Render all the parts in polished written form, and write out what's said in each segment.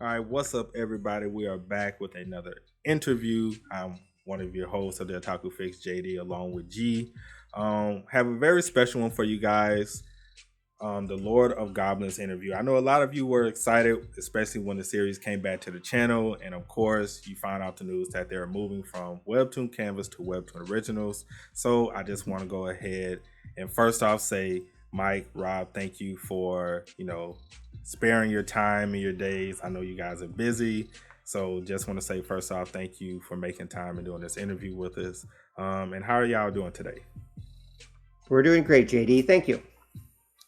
All right, what's up, everybody? We are back with another interview. I'm one of your hosts of the TheOtakuFix, JD, along with G. Have a very special one for you guys. The Lord of Goblins interview. I know a lot of you were excited, especially when the series came back to the channel, and of course, you found out the news that they're moving from Webtoon Canvas to Webtoon Originals. So I just want to go ahead and first off say, Mike, Rob, thank you for sparing your time and your days. I know you guys are busy, so just want to say first off, thank you for making time and doing this interview with us. And how are y'all doing today? We're doing great, JD. Thank you.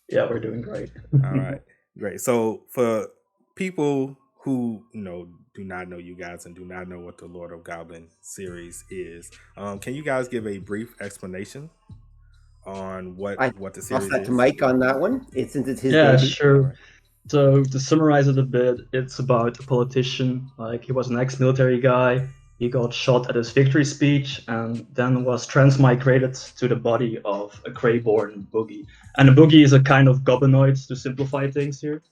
Yeah, we're doing great. All right, great. So for people who do not know you guys and do not know what the Lord of Goblin series is, can you guys give a brief explanation on what the series I'll set is? to Mike on that one. Since it's his Yeah, baby. sure. Right. So to summarize it a bit, it's about a politician. Like, he was an ex-military guy. He got shot at his victory speech and then was transmigrated to the body of a Greyborn boogie. And a boogie is a kind of goblinoid, to simplify things here.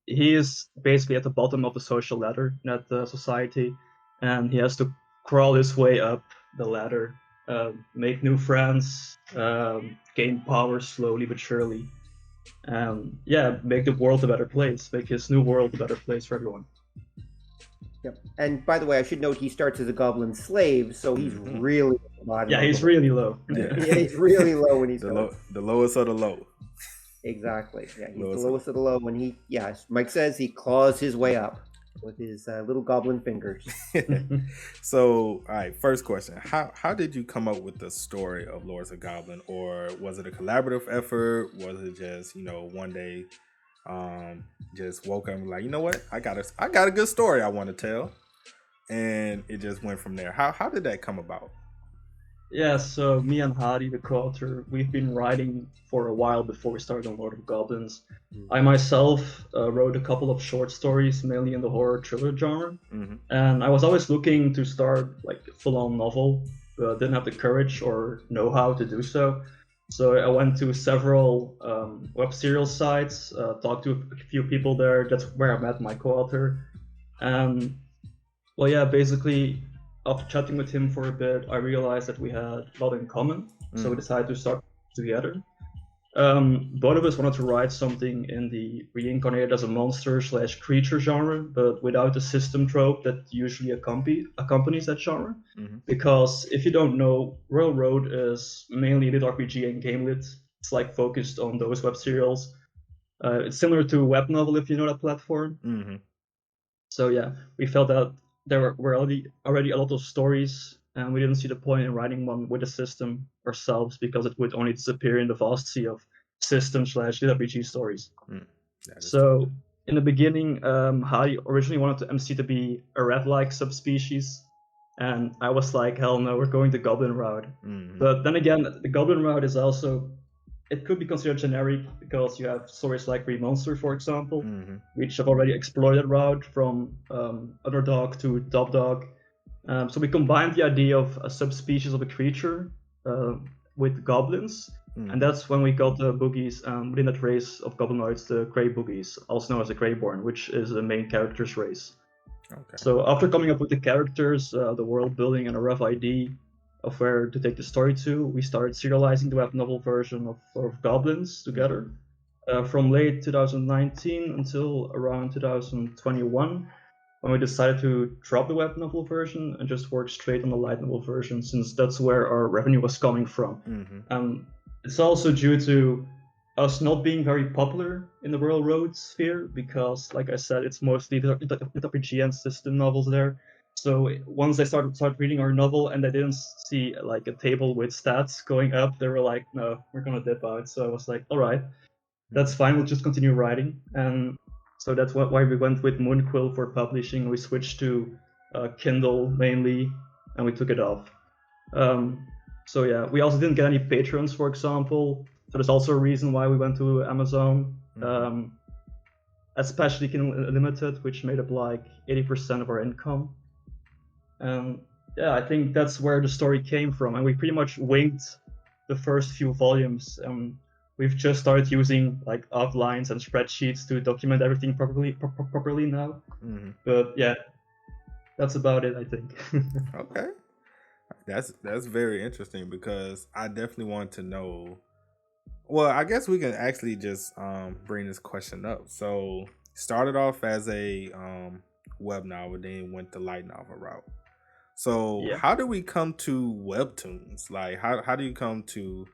He is basically at the bottom of the social ladder in that society, and he has to crawl his way up the ladder, make new friends, gain power slowly but surely. Make the world a better place, make his new world a better place for everyone. Yep. And by the way, I should note he starts as a goblin slave, so he's really at the bottom. Yeah, he's really low. Yeah, he's really low when he's the lowest of the low. Exactly. Yeah, he's the lowest of the low. When Mike says he claws his way up with his little goblin fingers. So, all right, first question: How did you come up with the story of Lords of Goblin, or was it a collaborative effort? Was it just one day, just woke up and like, you know what, I got a good story I want to tell, and it just went from there? How did that come about? Yeah, so me and Hadi, the co-author, we've been writing for a while before we started on Lord of Goblins. I myself wrote a couple of short stories, mainly in the horror thriller genre, and I was always looking to start like a full-on novel, but didn't have the courage or know-how to do so. So I went to several web serial sites, talked to a few people there. That's where I met my co-author. Basically, after chatting with him for a bit, I realized that we had a lot in common, so we decided to start together. Both of us wanted to write something in the reincarnated as a monster / creature genre, but without the system trope that usually accompanies that genre. Because if you don't know, Royal Road is mainly lit RPG and game lit. It's like focused on those web serials. It's similar to web novel, if you know that platform. So yeah, we felt that there were already a lot of stories, and we didn't see the point in writing one with a system ourselves because it would only disappear in the vast sea of system / RPG stories. So in the beginning, Hadi originally wanted the MC to be a rat-like subspecies, and I was like, hell no, we're going the goblin route. But then again, the goblin route is also, it could be considered generic because you have stories like Remonster, for example, which have already explored that route from underdog to top dog. So we combined the idea of a subspecies of a creature with goblins, and that's when we got the boogies within that race of goblinoids, the Grey Boogies, also known as the Greyborn, which is the main character's race. So after coming up with the characters, the world building, and a rough idea of where to take the story to, we started serializing the web novel version of Goblins together from late 2019 until around 2021, when we decided to drop the web novel version and just work straight on the light novel version, since that's where our revenue was coming from. It's also due to us not being very popular in the Royal Road sphere, because, like I said, it's mostly the RPG and system novels there. So once they started reading our novel and they didn't see like a table with stats going up, they were like, no, we're gonna dip out. So I was like, all right, that's fine, we'll just continue writing. And so that's why we went with Moonquill for publishing. We switched to Kindle mainly, and we took it off. So yeah, we also didn't get any patrons, for example. So there's also a reason why we went to Amazon, especially Kindle Unlimited, which made up like 80% of our income. And yeah, I think that's where the story came from, and we pretty much winged the first few volumes. we've just started using like outlines and spreadsheets to document everything properly now. Mm-hmm. But yeah, that's about it, I think. Okay, that's very interesting because I definitely want to know. Well, I guess we can actually just bring this question up. So, started off as a web novel, then went the light novel route. So, Yeah. how do we come to Webtoons? Like, how do you come to,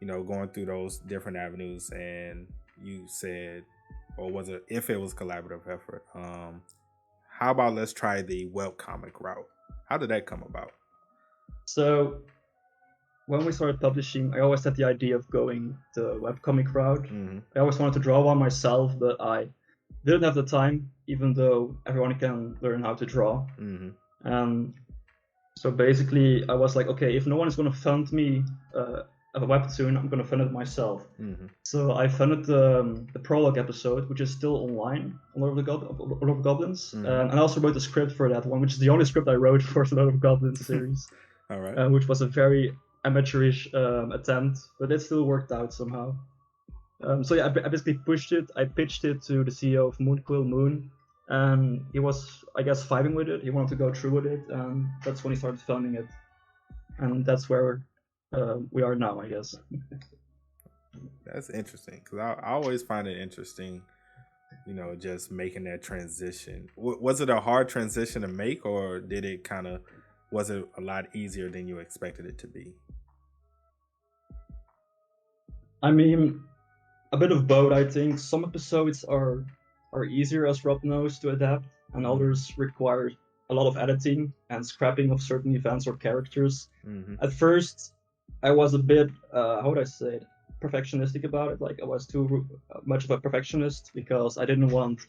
going through those different avenues? And you said, or was it, if it was collaborative effort? How about let's try the webcomic route? How did that come about? So, when we started publishing, I always had the idea of going the webcomic route. Mm-hmm. I always wanted to draw one myself, but I didn't have the time, even though everyone can learn how to draw. Mm-hmm. So basically, I was like, okay, if no one is going to fund me a webtoon, I'm going to fund it myself. Mm-hmm. So I funded the prologue episode, which is still online on Lord of Goblins. Mm-hmm. And I also wrote the script for that one, which is the only script I wrote for the Lord of Goblins series. All right. Which was a very amateurish attempt, but it still worked out somehow. So yeah, I basically pushed it. I pitched it to the CEO of Moonquill Moon, and he was, I guess, vibing with it. He wanted to go through with it, and that's when he started filming it. And that's where we are now, I guess. That's interesting because I always find it interesting, just making that transition. Was it a hard transition to make, or did it was it a lot easier than you expected it to be? I mean, a bit of both, I think. Some episodes are easier, as Rob knows, to adapt, and others require a lot of editing and scrapping of certain events or characters. Mm-hmm. At first, I was a bit, how would I say it, perfectionistic about it. Like, I was too much of a perfectionist because I didn't want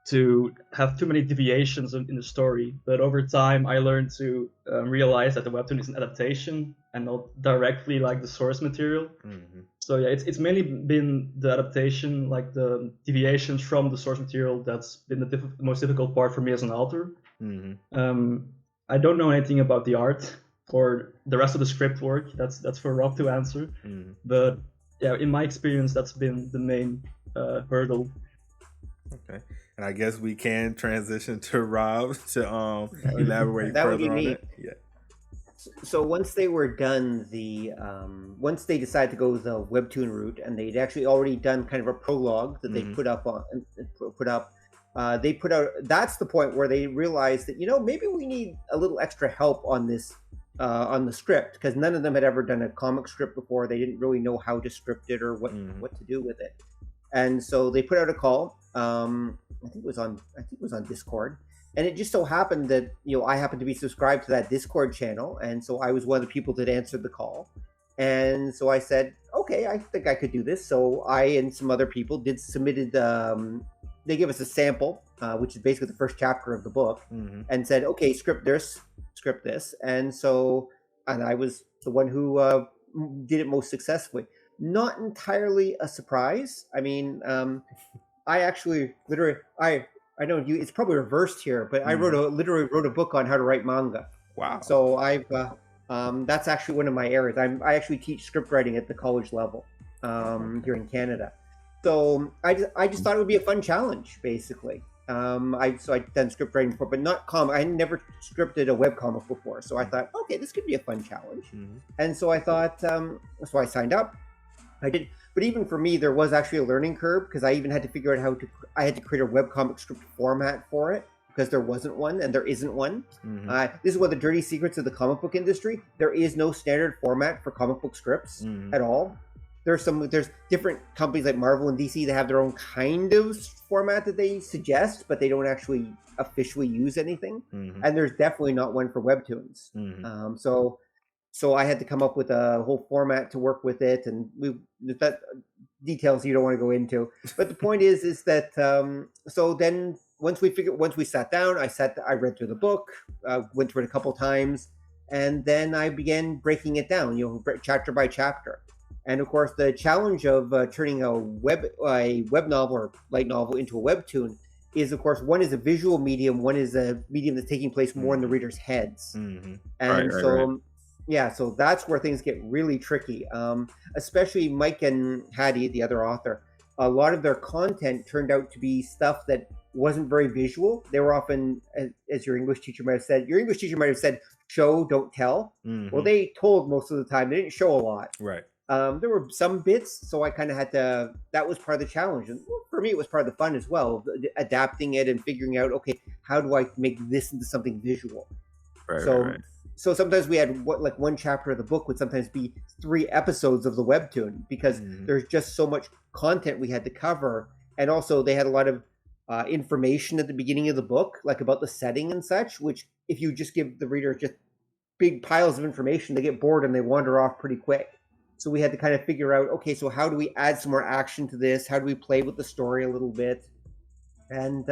to have too many deviations in the story. But over time, I learned to realize that the webtoon is an adaptation and not directly like the source material. Mm-hmm. So yeah, it's mainly been the adaptation, like the deviations from the source material, that's been the most difficult part for me as an author. Mm-hmm. I don't know anything about the art or the rest of the script work. That's for Rob to answer. Mm-hmm. But yeah, in my experience, that's been the main hurdle. Okay, and I guess we can transition to Rob to elaborate further on it. Yeah. So once they were done, once they decided to go the webtoon route, and they'd actually already done kind of a prologue that they put up. They put out. That's the point where they realized that maybe we need a little extra help on this on the script, because none of them had ever done a comic strip before. They didn't really know how to script it or what to do with it, and so they put out a call. I think it was on Discord. And it just so happened that, I happened to be subscribed to that Discord channel. And so I was one of the people that answered the call. And so I said, okay, I think I could do this. So I and some other people submitted, they gave us a sample, which is basically the first chapter of the book, and said, okay, script this. And I was the one who did it most successfully. Not entirely a surprise. I mean, I actually literally, I know it's probably reversed here, but I literally wrote a book on how to write manga. Wow. So that's actually one of my areas. I actually teach script writing at the college level here in Canada. So I just thought it would be a fun challenge, basically. I'd done script writing before, but not comic. I had never scripted a webcomic before. So I thought, okay, this could be a fun challenge. And so I thought, so I signed up. I did. But even for me, there was actually a learning curve, because I even had to figure out I had to create a webcomic script format for it, because there wasn't one, and there isn't one. This is one of the dirty secrets of the comic book industry. There is no standard format for comic book scripts at all. There's different companies like Marvel and DC that have their own kind of format that they suggest, but they don't actually officially use anything. And there's definitely not one for Webtoons. So I had to come up with a whole format to work with it, and that details you don't want to go into. But the point is that so then once we sat down, I read through the book, went through it a couple times, and then I began breaking it down, chapter by chapter. And of course, the challenge of turning a web novel or light novel into a webtoon is, of course, one is a visual medium, one is a medium that's taking place more in the reader's heads. Mm-hmm. And right. yeah, so that's where things get really tricky. Especially Mike and Hattie, the other author. A lot of their content turned out to be stuff that wasn't very visual. They were often, as your English teacher might have said, show, don't tell. Well, they told most of the time. They didn't show a lot. Right. There were some bits, so I kind of had to. That was part of the challenge, and for me, it was part of the fun as well, adapting it and figuring out, okay, how do I make this into something visual? Right. So sometimes we had one chapter of the book would sometimes be 3 episodes of the webtoon because there's just so much content we had to cover, and also they had a lot of information at the beginning of the book, like about the setting and such. Which, if you just give the reader just big piles of information, they get bored and they wander off pretty quick. So we had to kind of figure out, okay, so how do we add some more action to this? How do we play with the story a little bit? And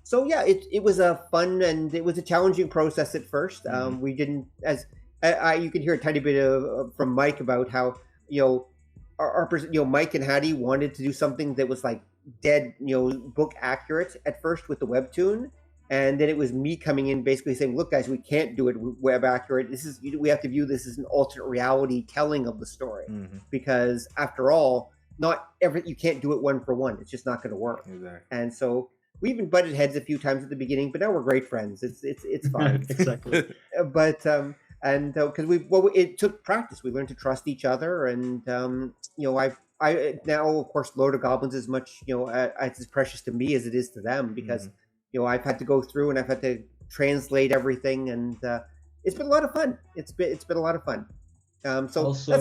so yeah, it was a fun and it was a challenging process at first. We didn't, as you could hear a tiny bit from Mike about how our Mike and Hattie wanted to do something that was like dead book accurate at first with the webtoon, and then it was me coming in basically saying, look guys, we can't do it web accurate. We have to view this as an alternate reality telling of the story, because after all, you can't do it one for one. It's just not going to work. Exactly. And so we even butted heads a few times at the beginning, but now we're great friends. It's fine. Exactly. But because it took practice. We learned to trust each other, and I now, of course, Lord of Goblins is much as precious to me as it is to them, because I've had to go through and I've had to translate everything, and it's been a lot of fun. It's been a lot of fun. So also,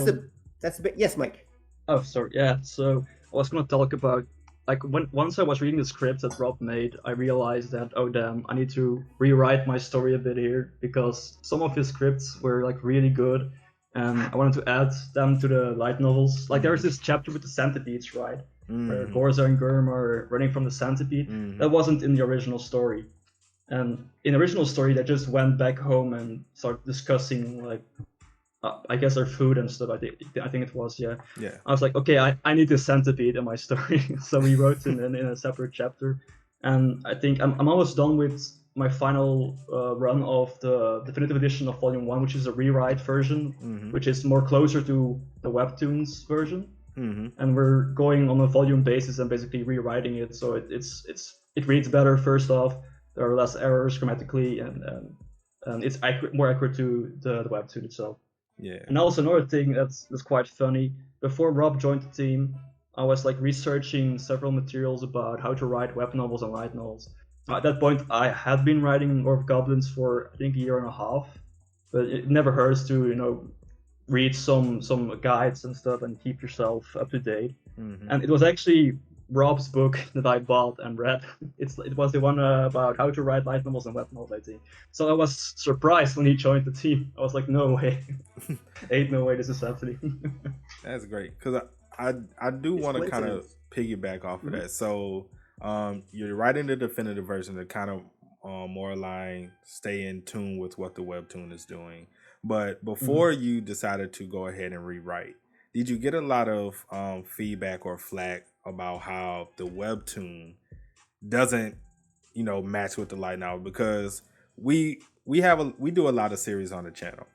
that's the bit. Yes, Mike. Oh, sorry. Yeah. So I was going to talk about, like, once I was reading the script that Rob made, I realized that, oh damn, I need to rewrite my story a bit here, because some of his scripts were like really good, and I wanted to add them to the light novels. Like there's this chapter with the centipedes, right? Where Gorza and Gurm are running from the centipede. That wasn't in the original story. And in the original story, they just went back home and started discussing, like, I guess their food and stuff. I think it was, yeah. I was like, okay, I need this centipede in my story. So we wrote it in a separate chapter. And I think I'm almost done with my final run of the definitive edition of Volume 1, which is a rewrite version, which is more closer to the Webtoons version. And we're going on a volume basis and basically rewriting it, so it reads better. First off, there are less errors grammatically, and it's more accurate to the webtoon itself. Yeah. And also another thing that's quite funny. Before Rob joined the team, I was like researching several materials about how to write web novels and light novels. At that point, I had been writing Lord of Goblins for I think a year and a half, but it never hurts to read some guides and stuff and keep yourself up to date. And it was actually Rob's book that I bought and read. It was the one about how to write light novels and web novels, I think. So I was surprised when he joined the team. I was like, no way. Ain't no way this is happening. That's great, because I do want to kind of piggyback off of that. So you're writing the definitive version to kind of more aligned, stay in tune with what the webtoon is doing. But before you decided to go ahead and rewrite, did you get a lot of feedback or flack about how the webtoon doesn't, match with the light novel? Because we do a lot of series on the channel,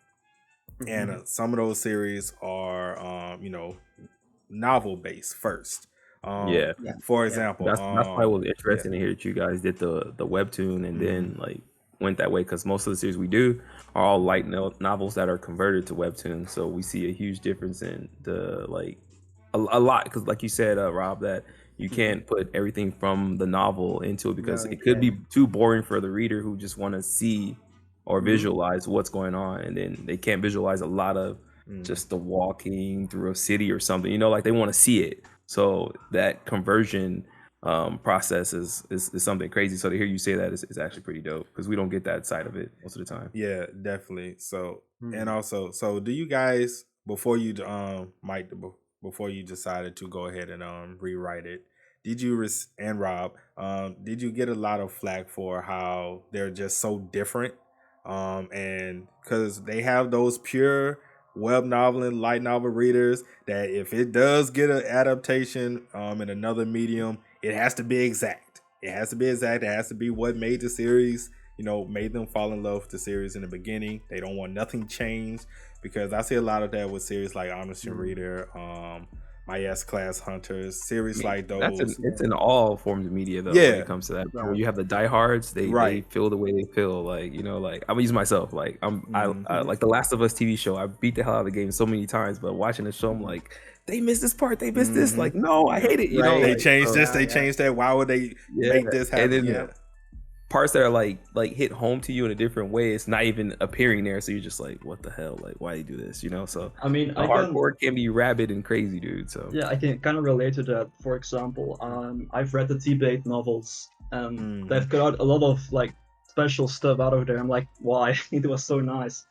and some of those series are novel based first. For example, that's why it was interesting to hear that you guys did the webtoon and then like went that way, because most of the series we do are all light novels that are converted to webtoons. So we see a huge difference in the a lot, because like you said, Rob, that you can't put everything from the novel into it, because it could be too boring for the reader who just want to see or visualize what's going on, and then they can't visualize a lot of just the walking through a city or something, like they want to see it. So that conversion process is something crazy. So to hear you say that is actually pretty dope, because we don't get that side of it most of the time. Yeah, definitely. So and also, so do you guys, before you before you decided to go ahead and rewrite it, did you and Rob, did you get a lot of flack for how they're just so different, and because they have those pure web novel and light novel readers that if it does get an adaptation in another medium, it has to be exact. It has to be exact. It has to be what made the series, made them fall in love with the series in the beginning. They don't want nothing changed, because I see a lot of that with series like Honest Reader, My S-Class Hunters, series like those. It's in all forms of media though. Yeah. When it comes to that, when you have the diehards, they feel the way they feel. Like like I'm gonna use myself. Like I like the Last of Us TV show. I beat the hell out of the game so many times, but watching the show, I'm like, they missed this part. They missed this. Like, no, I hate it. They changed this. They changed that. Why would they make this happen? And then, parts that are like hit home to you in a different way, it's not even appearing there, so you're just like, what the hell, like, why do you do this, so I mean, hardcore can be rabid and crazy, dude. So yeah, I can kind of relate to that. For example, I've read the T-Bait novels, they've got out a lot of like special stuff out of there. I'm like, why? It was so nice.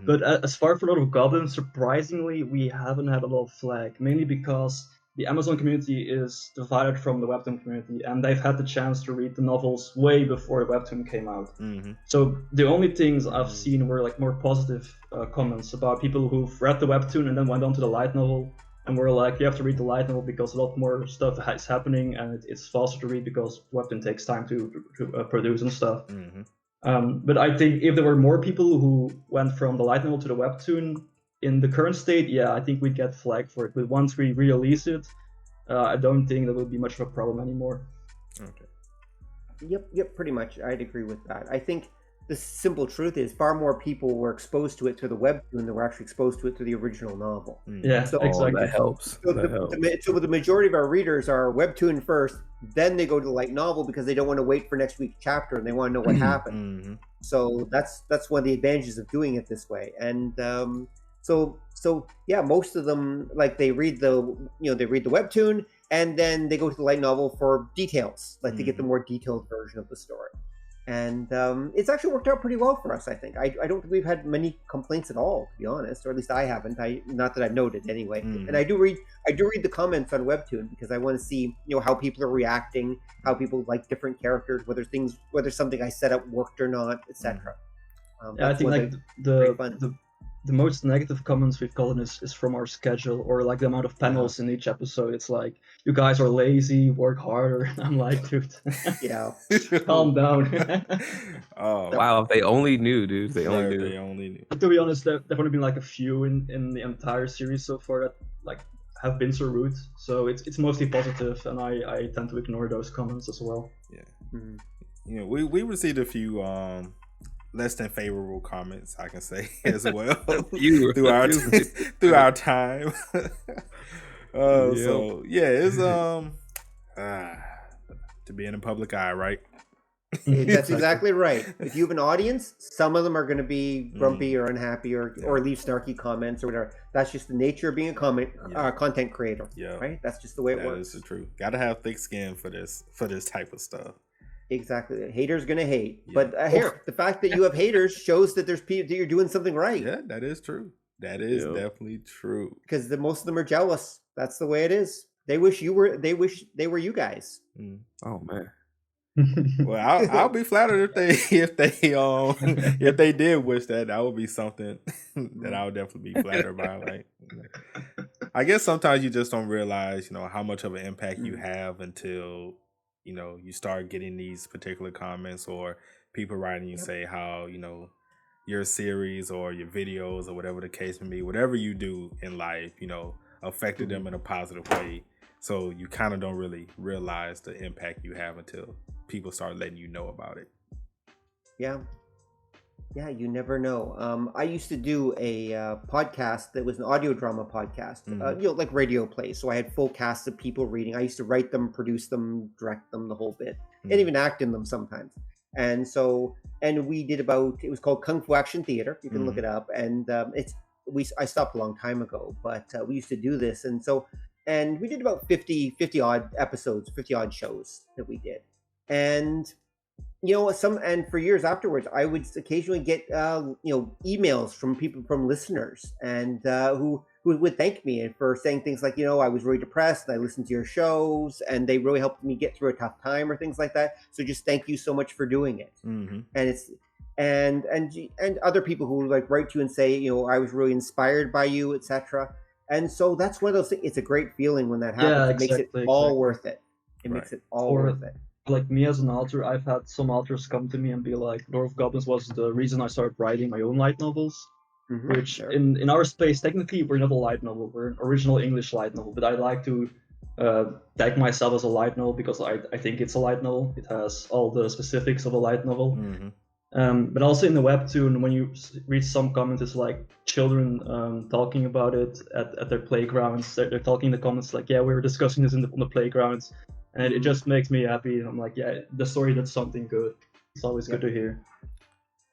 But as far for a lot of Goblins, surprisingly, we haven't had a lot of flag, mainly because the Amazon community is divided from the Webtoon community, and they've had the chance to read the novels way before Webtoon came out. So the only things I've seen were like more positive comments about people who've read the Webtoon and then went on to the light novel, and were like, you have to read the light novel because a lot more stuff is happening, and it's faster to read because Webtoon takes time to produce and stuff. But I think if there were more people who went from the light novel to the Webtoon, in the current state, I think we'd get flagged for it. But once we re-release it, I don't think that will be much of a problem anymore. Okay. Yep, pretty much. I'd agree with that. I think the simple truth is far more people were exposed to it through the Webtoon than were actually exposed to it through the original novel. Yeah, so, exactly. That helps. So the majority of our readers are Webtoon first, then they go to the light novel because they don't want to wait for next week's chapter and they want to know what happened. So that's one of the advantages of doing it this way. And So most of them, like, they read the Webtoon and then they go to the light novel for details, like to get the more detailed version of the story. And it's actually worked out pretty well for us, I think. I don't think we've had many complaints at all, to be honest, or at least I haven't. Not that I've noted anyway. And I do read the comments on Webtoon because I want to see how people are reacting, how people like different characters, whether something I set up worked or not, etc. I think like the most negative comments we've gotten is from our schedule, or like the amount of panels in each episode. It's like, you guys are lazy, work harder. And I'm like, dude, calm down. Wow, if they only knew, dude. They only knew. But to be honest, there've only been like a few in the entire series so far that like have been so rude. So it's mostly positive, and I tend to ignore those comments as well. Yeah. We received a few less than favorable comments, I can say, as well through our time. So yeah, it's to be in the public eye, right? That's exactly right. If you have an audience, some of them are going to be grumpy or unhappy or leave snarky comments or whatever. That's just the nature of being a content creator. Right? That's just the way it works. That is the truth. Got to have thick skin for this type of stuff. Exactly. Haters gonna hate, but the fact that you have haters shows that there's people that you're doing something right. Yeah, that is true. That is definitely true. Because most of them are jealous. That's the way it is. They wish they were you guys. Oh man. Well, I'll be flattered if they did wish that. That would be something that I would definitely be flattered by. Like, I guess sometimes you just don't realize, how much of an impact you have until you start getting these particular comments or people writing you say how, your series or your videos or whatever the case may be, whatever you do in life, affected them in a positive way. So you kind of don't really realize the impact you have until people start letting you know about it. Yeah, you never know. I used to do a podcast that was an audio drama podcast, like radio plays. So I had full casts of people reading. I used to write them, produce them, direct them, the whole bit, and even act in them sometimes. And we did it was called Kung Fu Action Theater. You can look it up. And I stopped a long time ago, but we used to do this. And we did about 50 odd episodes, 50 odd shows that we did. And for years afterwards, I would occasionally get emails from people, from listeners, and who would thank me for saying things like, I was really depressed and I listened to your shows and they really helped me get through a tough time or things like that. So just thank you so much for doing it. And it's and other people who like write to you and say, I was really inspired by you, etc. And so that's one of those things. It's a great feeling when that happens. It makes it all worth it. It makes it all worth it. like me as an author, I've had some authors come to me and be like, Lord of Goblins was the reason I started writing my own light novels. Which Sure. in our space, technically, we're not a light novel. We're an original English light novel. But I like to tag myself as a light novel because I think it's a light novel. It has all the specifics of a light novel. But also in the Webtoon, when you read some comments, it's like children talking about it at their playgrounds. They're talking in the comments like, yeah, we were discussing this on the playgrounds. And it just makes me happy. And I'm like, yeah, the story did something good. It's always good to hear.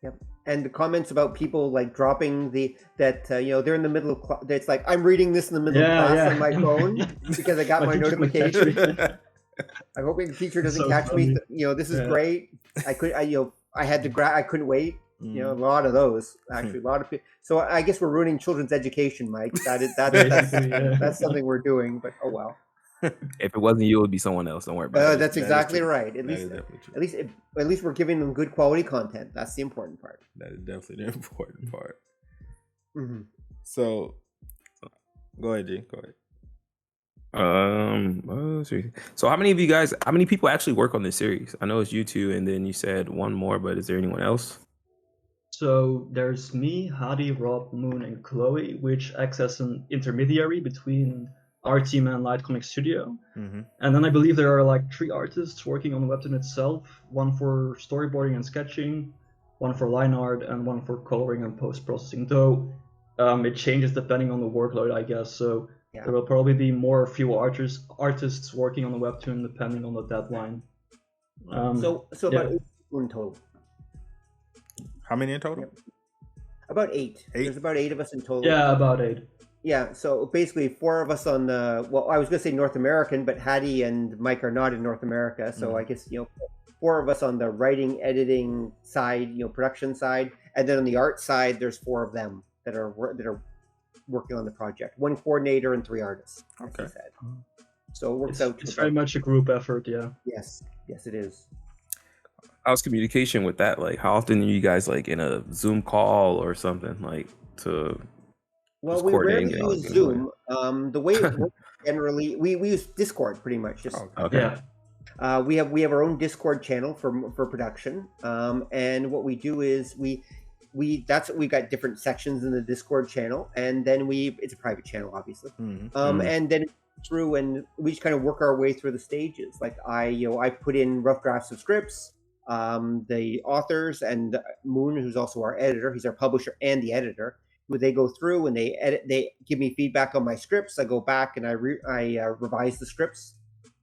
Yep. And the comments about people like dropping they're in the middle of it's like, I'm reading this in the middle of class on my phone because I got my notification. I'm hoping the teacher doesn't catch me. This is great. I had to I couldn't wait. A lot of those actually, a lot of people. So I guess we're ruining children's education, Mike. That's something we're doing. But oh well. If it wasn't you, it would be someone else. Don't worry about it. That's exactly right. At least we're giving them good quality content. That's the important part. That is definitely the important part. Mm-hmm. So, go ahead, G. Go ahead. So how many people actually work on this series? I know it's you two, and then you said one more, but is there anyone else? So there's me, Hadi, Rob, Moon, and Chloe, which acts as an intermediary between our team and Light Comic Studio. And then I believe there are like 3 artists working on the Webtoon itself, one for storyboarding and sketching, one for line art, and one for coloring and post-processing, though it changes depending on the workload, I guess. So there will probably be few artists working on the Webtoon depending on the deadline. So about 8 in total. How many in total? About 8. There's about 8 of us in total. Yeah, about 8. Yeah, so basically 4 of us on I was going to say North American, but Hattie and Mike are not in North America. So I guess, 4 of us on the writing, editing side, production side. And then on the art side, there's 4 of them that are working on the project. 1 coordinator and 3 artists. Okay. So it works out. It's very much a group effort, yeah. Yes, it is. How's communication with that? Like, how often are you guys like in a Zoom call or something like to? Well, we rarely use Zoom. The way it works generally, we use Discord pretty much. We have our own Discord channel for production, and what we do is we've got different sections in the Discord channel, and then it's a private channel, obviously, and then through and we just kind of work our way through the stages. Like I put in rough drafts of scripts. The authors and Moon, who's also our editor, he's our publisher and the editor. They go through and they edit. They give me feedback on my scripts. I go back and I revise the scripts.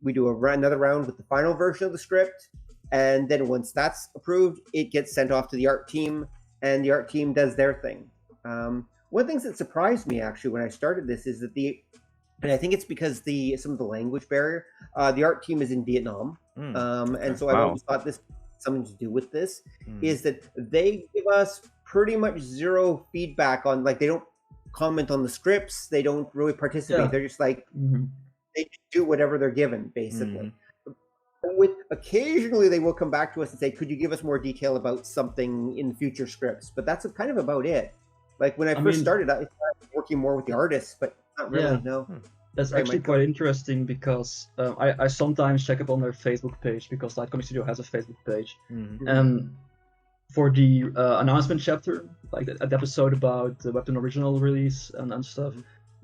We do another round with the final version of the script, and then once that's approved, it gets sent off to the art team, and the art team does their thing. One of the things that surprised me actually when I started this is that and I think it's because some of the language barrier. The art team is in Vietnam, and so I always thought this had something to do with this. Is that they give us pretty much zero feedback on, like, they don't comment on the scripts, they don't really participate. They're just like they just do whatever they're given, basically. Occasionally they will come back to us and say, could you give us more detail about something in future scripts? But that's kind of about it. Like when I first started, I started working more with the artists, but not really. No. That's actually quite interesting because I sometimes check up on their Facebook page because Light Comic Studio has a Facebook page. And for the announcement chapter, like the episode about the Webtoon original release and stuff,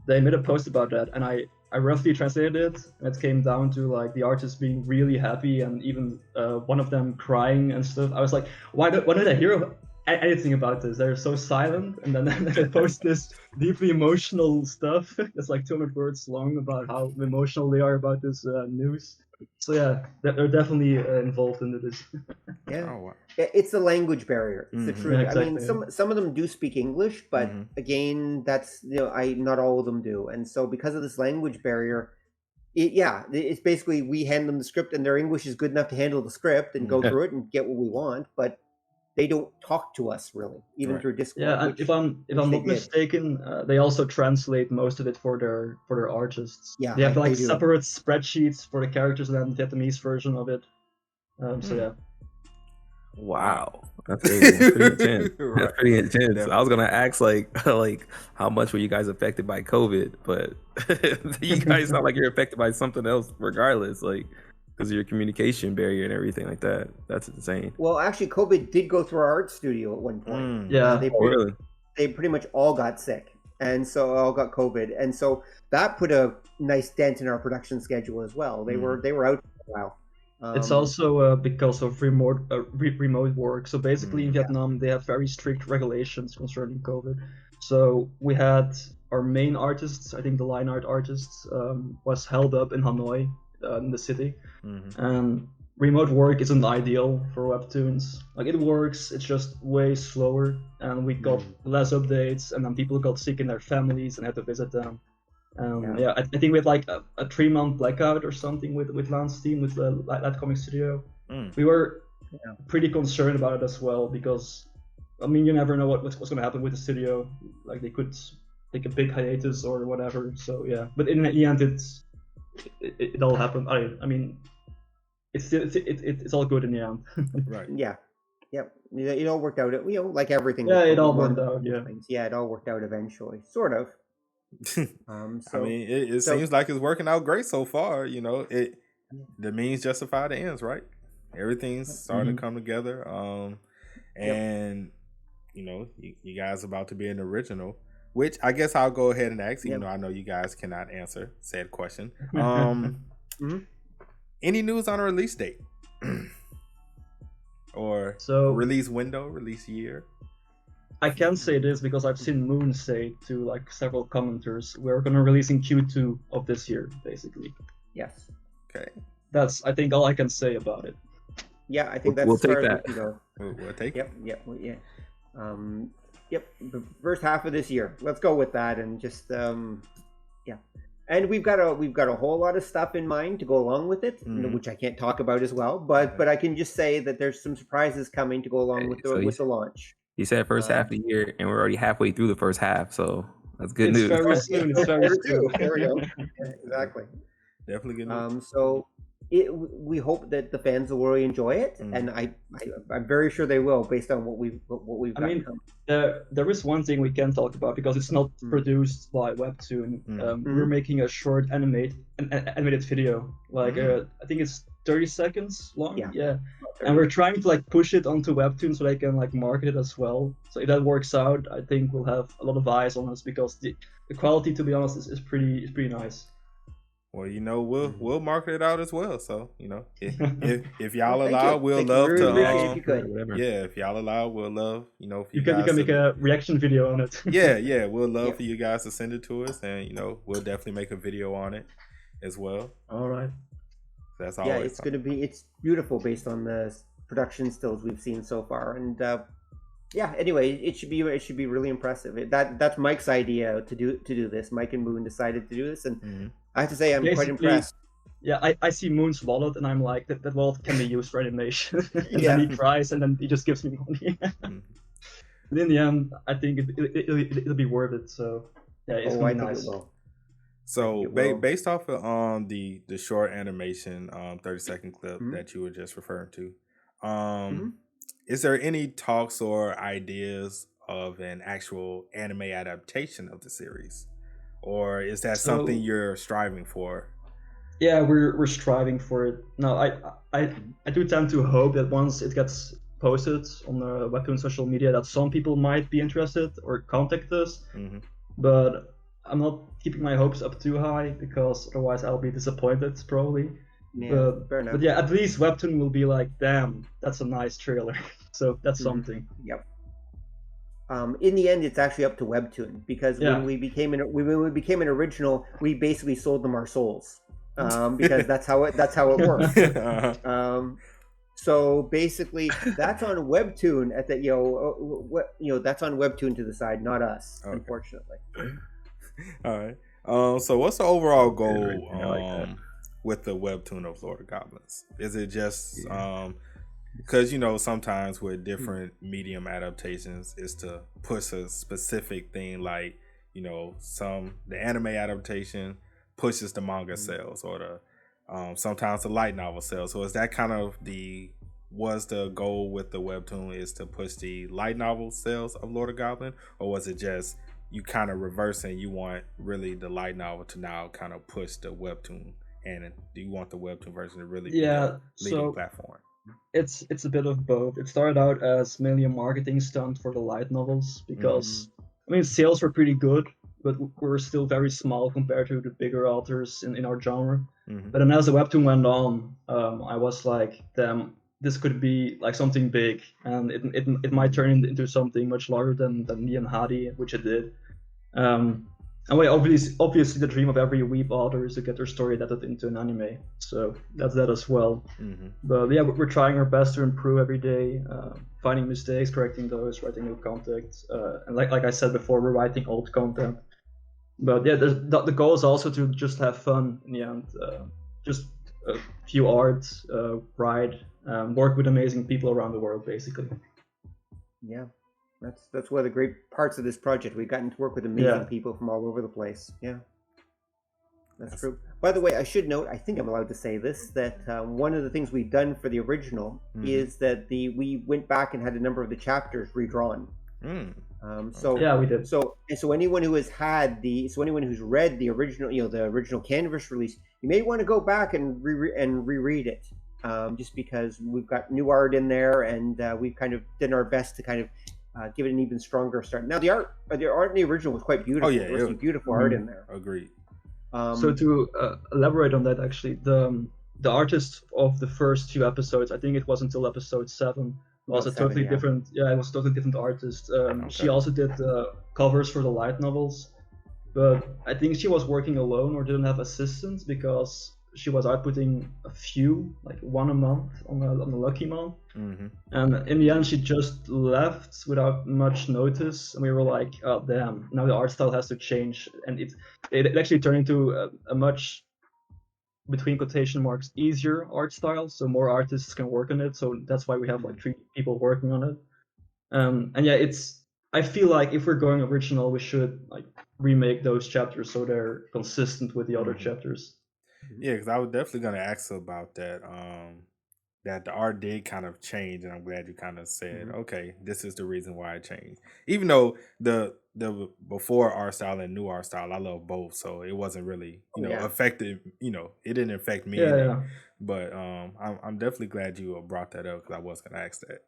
they made a post about that, and I roughly translated it, and it came down to like the artists being really happy and even one of them crying and stuff. I was like, why did I hear anything about this? They're so silent, and then they post this deeply emotional stuff that's like 200 words long about how emotional they are about this news. So yeah, they're definitely involved in this. It's the language barrier. It's the truth. Exactly. I mean, some of them do speak English, but again, that's not all of them do. And so because of this language barrier, it's basically we hand them the script, and their English is good enough to handle the script and go through it and get what we want, but they don't talk to us really, even through Discord. Yeah, and if I'm not mistaken, they also translate most of it for their artists. Yeah, they have like separate spreadsheets for the characters and then the Vietnamese version of it. So yeah. Wow, that's pretty intense. That's pretty intense. I was gonna ask like how much were you guys affected by COVID, but you guys sound like you're affected by something else regardless. Like because of your communication barrier and everything like that. That's insane. Well, actually, COVID did go through our art studio at one point. Yeah. They pretty much all got sick, and so all got COVID, and so that put a nice dent in our production schedule as well. They were out for a while. It's also because of remote work. So basically, in Vietnam, they have very strict regulations concerning COVID. So we had our main artists, I think the line art artists, was held up in Hanoi, in the city, and remote work isn't ideal for Webtoons. Like, it works, it's just way slower, and we got less updates, and then people got sick in their families and had to visit them. I think we had like a 3-month blackout or something with Lance's team, with the Light Comic Studio. We were pretty concerned about it as well, because I mean, you never know what's going to happen with the studio. Like, they could take a big hiatus or whatever. So yeah, but in the end, it all happened. I mean, it's all good in the end. Right. Yeah. Yep. It all worked out. Like everything. Yeah, it all worked out. Yeah. Yeah, it all worked out eventually, sort of. I mean, it seems like it's working out great so far. You know, the means justify the ends, right? Everything's starting to come together. And you know, you guys about to be an original, which I guess I'll go ahead and ask. Even though I know you guys cannot answer said question. Any news on a release date? Or release window, release year? I can say this because I've seen Moon say to like several commenters, we're gonna release in Q2 of this year, basically. Yes. Okay. That's, I think, all I can say about it. Yeah, I think we'll take that. We'll take it. Yep. The first half of this year. Let's go with that, and just And we've got a whole lot of stuff in mind to go along with it, which I can't talk about as well. But I can just say that there's some surprises coming to go along with the launch. He said first half of the year, and we're already halfway through the first half, so that's good news. Very soon. It's very soon. There we go. Yeah, exactly. Definitely good news. So we hope that the fans will really enjoy it, and I'm very sure they will, based on what we've got. I mean, there is one thing we can talk about, because it's not produced by Webtoon. We're making a short animated video, like I think it's 30 seconds long. Yeah. And we're trying to like push it onto Webtoon so they can like market it as well. So if that works out, I think we'll have a lot of eyes on us, because the quality, to be honest, is pretty nice. Well, you know, we'll market it out as well. So, you know, if y'all allow, we'll love to. If y'all allow, we'll love. You know, if you can make a reaction video on it. Yeah, we'll love for you guys to send it to us, and you know, we'll definitely make a video on it as well. All right. That's all. Yeah, it's beautiful based on the production stills we've seen so far, and anyway, it should be really impressive. That's Mike's idea to do this. Mike and Moon decided to do this, and I have to say I'm quite impressed. Yeah, I see Moon's wallet, and I'm like, that wallet can be used for animation. And then he tries, and then he just gives me money. But in the end, I think it'll be worth it. So yeah, it's I think it will. So based off of the short animation 30-second clip that you were just referring to, is there any talks or ideas of an actual anime adaptation of the series, or is that something you're striving for? Yeah, we're striving for it. No, I do tend to hope that once it gets posted on the Webtoon social media, that some people might be interested or contact us, but I'm not keeping my hopes up too high, because otherwise I'll be disappointed probably. Yeah, fair enough. But yeah, at least Webtoon will be like, damn, that's a nice trailer. So that's something. Yep. In the end, it's actually up to Webtoon, because when we became an original, we basically sold them our souls, because that's how it works. So basically, that's on Webtoon at that that's on Webtoon to decide, not us, unfortunately. All right. So what's the overall goal with the Webtoon of Lord of Goblins? Is it just because, you know, sometimes with different medium adaptations is to push a specific thing, like, you know, the anime adaptation pushes the manga sales, or the sometimes the light novel sales. So is that kind of was the goal with the Webtoon, is to push the light novel sales of Lord of Goblin, or was it just you kind of reversing, you want really the light novel to now kind of push the Webtoon and do you want the Webtoon version to really be Yeah, the leading so platform? it's a bit of both. It started out as mainly a marketing stunt for the light novels because I mean sales were pretty good, but we're still very small compared to the bigger authors in our genre. But then as the Webtoon went on, I was like, damn, this could be like something big, and it might turn into something much larger than me and Hadi, which it did. And well, obviously the dream of every weeb author is to get their story adapted into an anime. So that's that as well. But yeah, we're trying our best to improve every day, finding mistakes, correcting those, writing new content. And like I said before, we're writing old content. But yeah, the goal is also to just have fun in the end. Just a few arts, write, work with amazing people around the world, basically. Yeah. That's one of the great parts of this project. We've gotten to work with amazing people from all over the place. Yeah, that's true. By the way, I should note, I think I'm allowed to say this, that one of the things we've done for the original is that we went back and had a number of the chapters redrawn. So yeah, we did. So anyone who has anyone who's read the original, the original canvas release, you may want to go back and reread it, just because we've got new art in there, and we've kind of done our best to kind of give it an even stronger start. Now the art in the original was quite beautiful. Oh yeah, there was some beautiful art in there. Agreed. So to elaborate on that, actually, the artist of the first 2 episodes, I think it was until episode 7, was a totally different. Yeah, it was a totally different artist. She also did the covers for the light novels, but I think she was working alone or didn't have assistants because she was outputting a few, like 1 a month on a lucky month. And in the end, she just left without much notice, and we were like, oh damn, now the art style has to change. And it actually turned into a much, between quotation marks, easier art style, so more artists can work on it. So that's why we have like 3 people working on it. And yeah, I feel like if we're going original, we should like remake those chapters so they're consistent with the other chapters. Yeah, because I was definitely going to ask about that. That the art did kind of change, and I'm glad you kind of said, okay, this is the reason why it changed. Even though the before art style and new art style, I love both, so it wasn't really affected. It didn't affect me. Yeah. But I'm definitely glad you brought that up because I was going to ask that.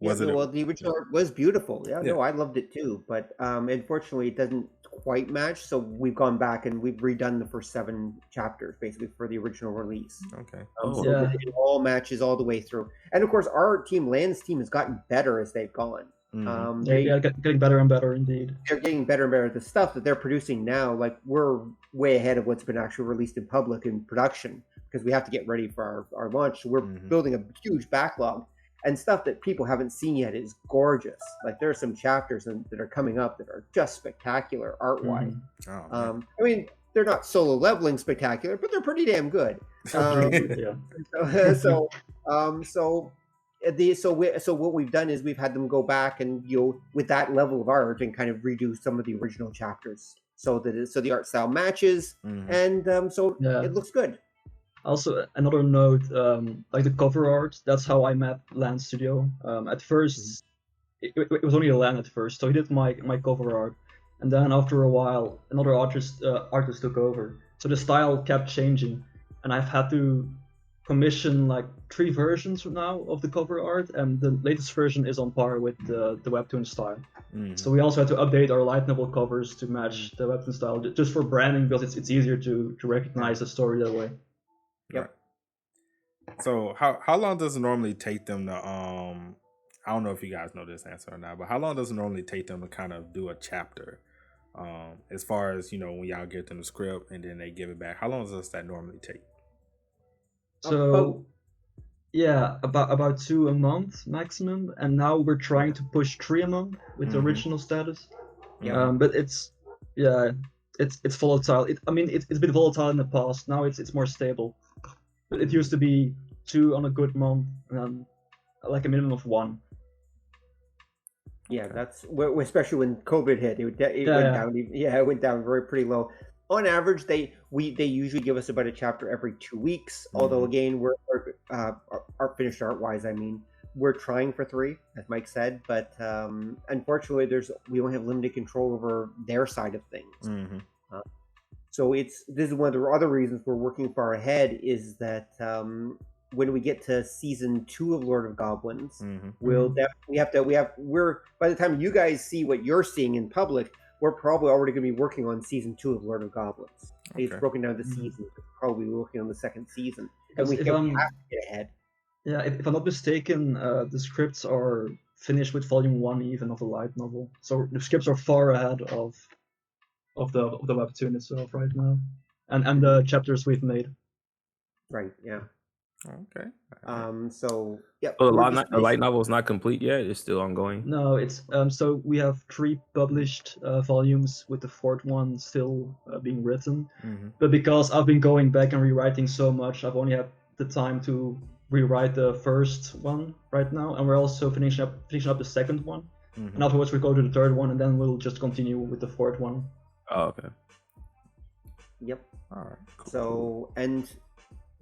Well, the original art was beautiful. Yeah, no, I loved it too. But unfortunately, it doesn't quite match. So we've gone back and we've redone the first 7 chapters basically for the original release. Okay. So it all matches all the way through. And of course, our team, Land's team, has gotten better as they've gone. Getting better and better indeed. They're getting better and better. The stuff that they're producing now, like we're way ahead of what's been actually released in public in production because we have to get ready for our launch. So we're building a huge backlog. And stuff that people haven't seen yet is gorgeous. Like there are some chapters that are coming up that are just spectacular art-wise. I mean, they're not solo leveling spectacular, but they're pretty damn good. So what we've done is we've had them go back and with that level of art and kind of redo some of the original chapters so the art style matches and it looks good. Also, another note, like the cover art, that's how I met Land Studio. At first, it was only a Land at first, so he did my cover art. And then after a while, another artist took over. So the style kept changing. And I've had to commission like 3 versions now of the cover art. And the latest version is on par with the Webtoon style. So we also had to update our light novel covers to match the Webtoon style, just for branding, because it's easier to recognize the story that way. Yep. So how long does it normally take them to I don't know if you guys know this answer or not, but how long does it normally take them to kind of do a chapter? As far as when y'all get them the script and then they give it back, how long does that normally take? So about 2 a month maximum, and now we're trying to push 3 a month with the original status. But it's volatile. It's been volatile in the past. Now it's more stable. It used to be 2 on a good month, and like a minimum of 1. Yeah, that's especially when COVID hit. It went down. It went down pretty low. On average, they usually give us about a chapter every 2 weeks. Although again, we're finished art wise. I mean, we're trying for 3, as Mike said, but unfortunately, we only have limited control over their side of things. So this is one of the other reasons we're working far ahead is that when we get to season 2 of Lord of Goblins, we're by the time you guys see what you're seeing in public, we're probably already going to be working on season 2 of Lord of Goblins. Okay. It's broken down to seasons. We're probably working on the second season, and we have to get ahead. Yeah, if I'm not mistaken, the scripts are finished with volume 1 even of the light novel, so the scripts are far ahead of the webtoon itself right now, and the chapters we've made. Right. Yeah. Okay. So yeah. So the light novel is not complete yet. It's still ongoing. No, it's so we have 3 published volumes with the 4th one still being written. But because I've been going back and rewriting so much, I've only had the time to rewrite the first one right now, and we're also finishing up the 2nd one. And afterwards we go to the 3rd one, and then we'll just continue with the 4th one. Oh, okay. Yep. All right. Cool. So and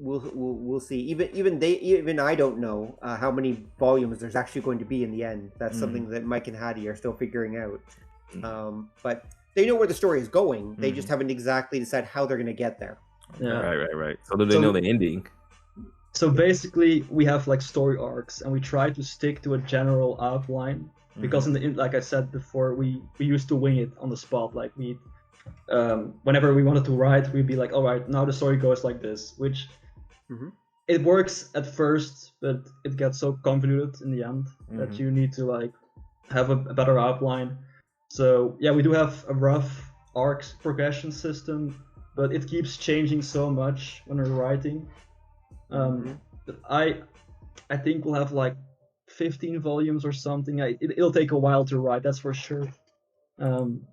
we'll see. Even I don't know how many volumes there's actually going to be in the end. That's something that Mike and Hattie are still figuring out. But they know where the story is going. They just haven't exactly decided how they're going to get there. Yeah. Right. So do they know the ending? So basically, we have like story arcs, and we try to stick to a general outline because, like I said before, we used to wing it on the spot. Like whenever we wanted to write, we'd be like, all right, now the story goes like this, which it works at first, but it gets so convoluted in the end that you need to like have a better outline. So yeah, we do have a rough arc progression system, but it keeps changing so much when we're writing. But I think we'll have like 15 volumes or something. It'll take a while to write, that's for sure.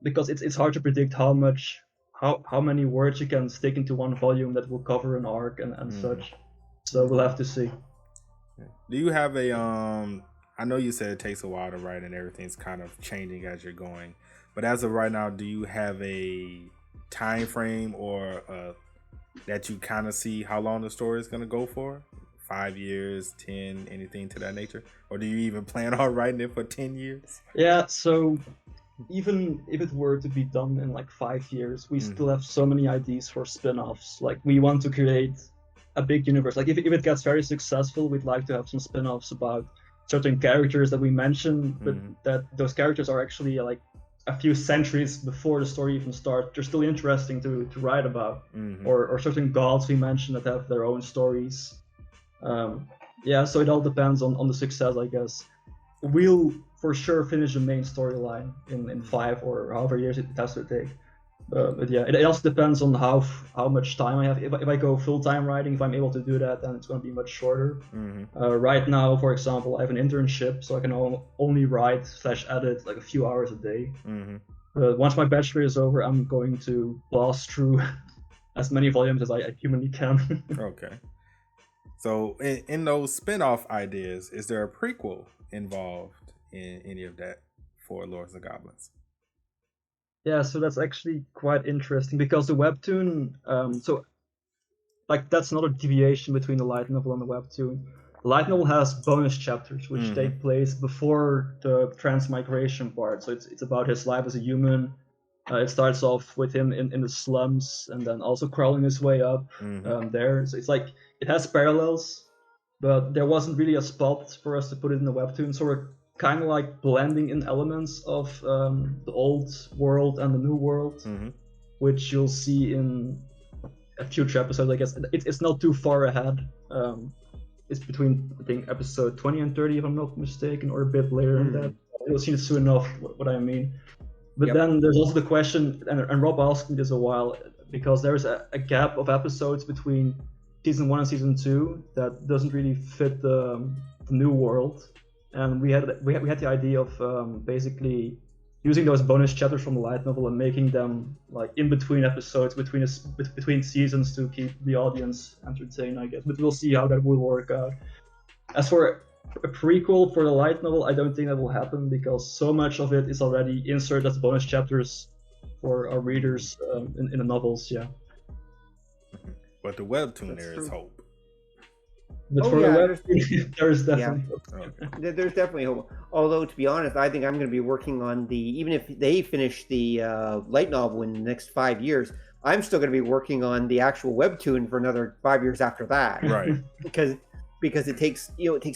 Because it's hard to predict how many words you can stick into one volume that will cover an arc and such. So we'll have to see. Do you have a I know you said it takes a while to write and everything's kind of changing as you're going, but as of right now, do you have a time frame or that you kind of see how long the story is going to go for? 5 years, 10, anything to that nature? Or do you even plan on writing it for 10 years? Yeah, so even if it were to be done in like 5 years, we still have so many ideas for spin-offs. Like we want to create a big universe. Like if it gets very successful, we'd like to have some spin-offs about certain characters that we mentioned, but that those characters are actually like a few centuries before the story even starts. They're still interesting to write about. Or certain gods we mentioned that have their own stories. Yeah, so it all depends on the success, I guess. We'll for sure finish the main storyline in 5 or however years it has to take. But yeah, it also depends on how much time I have. If I go full-time writing, if I'm able to do that, then it's going to be much shorter. Right now, for example, I have an internship, so I can only write/edit like a few hours a day. Once my bachelor is over, I'm going to blast through as many volumes as I humanly can. Okay. So in those spin-off ideas, is there a prequel involved in any of that for Lords of Goblins? Yeah, so that's actually quite interesting because the webtoon, so like that's not a deviation between the light novel and the webtoon. The light novel has bonus chapters which take place before the transmigration part. So it's about his life as a human. It starts off with him in the slums and then also crawling his way up there. So it's like it has parallels, but there wasn't really a spot for us to put it in the webtoon. So we're kind of like blending in elements of the old world and the new world, which you'll see in a future episode, I guess. It's not too far ahead. It's between, I think, episode 20 and 30, if I'm not mistaken, or a bit later than that. You'll see it soon enough, what I mean. But then there's also the question, and Rob asked me this a while, because there's a gap of episodes between season 1 and season 2 that doesn't really fit the new world. And we had the idea of basically using those bonus chapters from the light novel and making them like in between episodes, between seasons, to keep the audience entertained, I guess. But we'll see how that will work out. As for a prequel for the light novel, I don't think that will happen because so much of it is already inserted as bonus chapters for our readers in the novels. Yeah. But the webtoon, there is hope. But for the webtoon, there's definitely hope. There's definitely hope. Although, to be honest, I think I'm going to be working on even if they finish the light novel in the next 5 years, I'm still going to be working on the actual Webtoon for another 5 years after that. Right. because it takes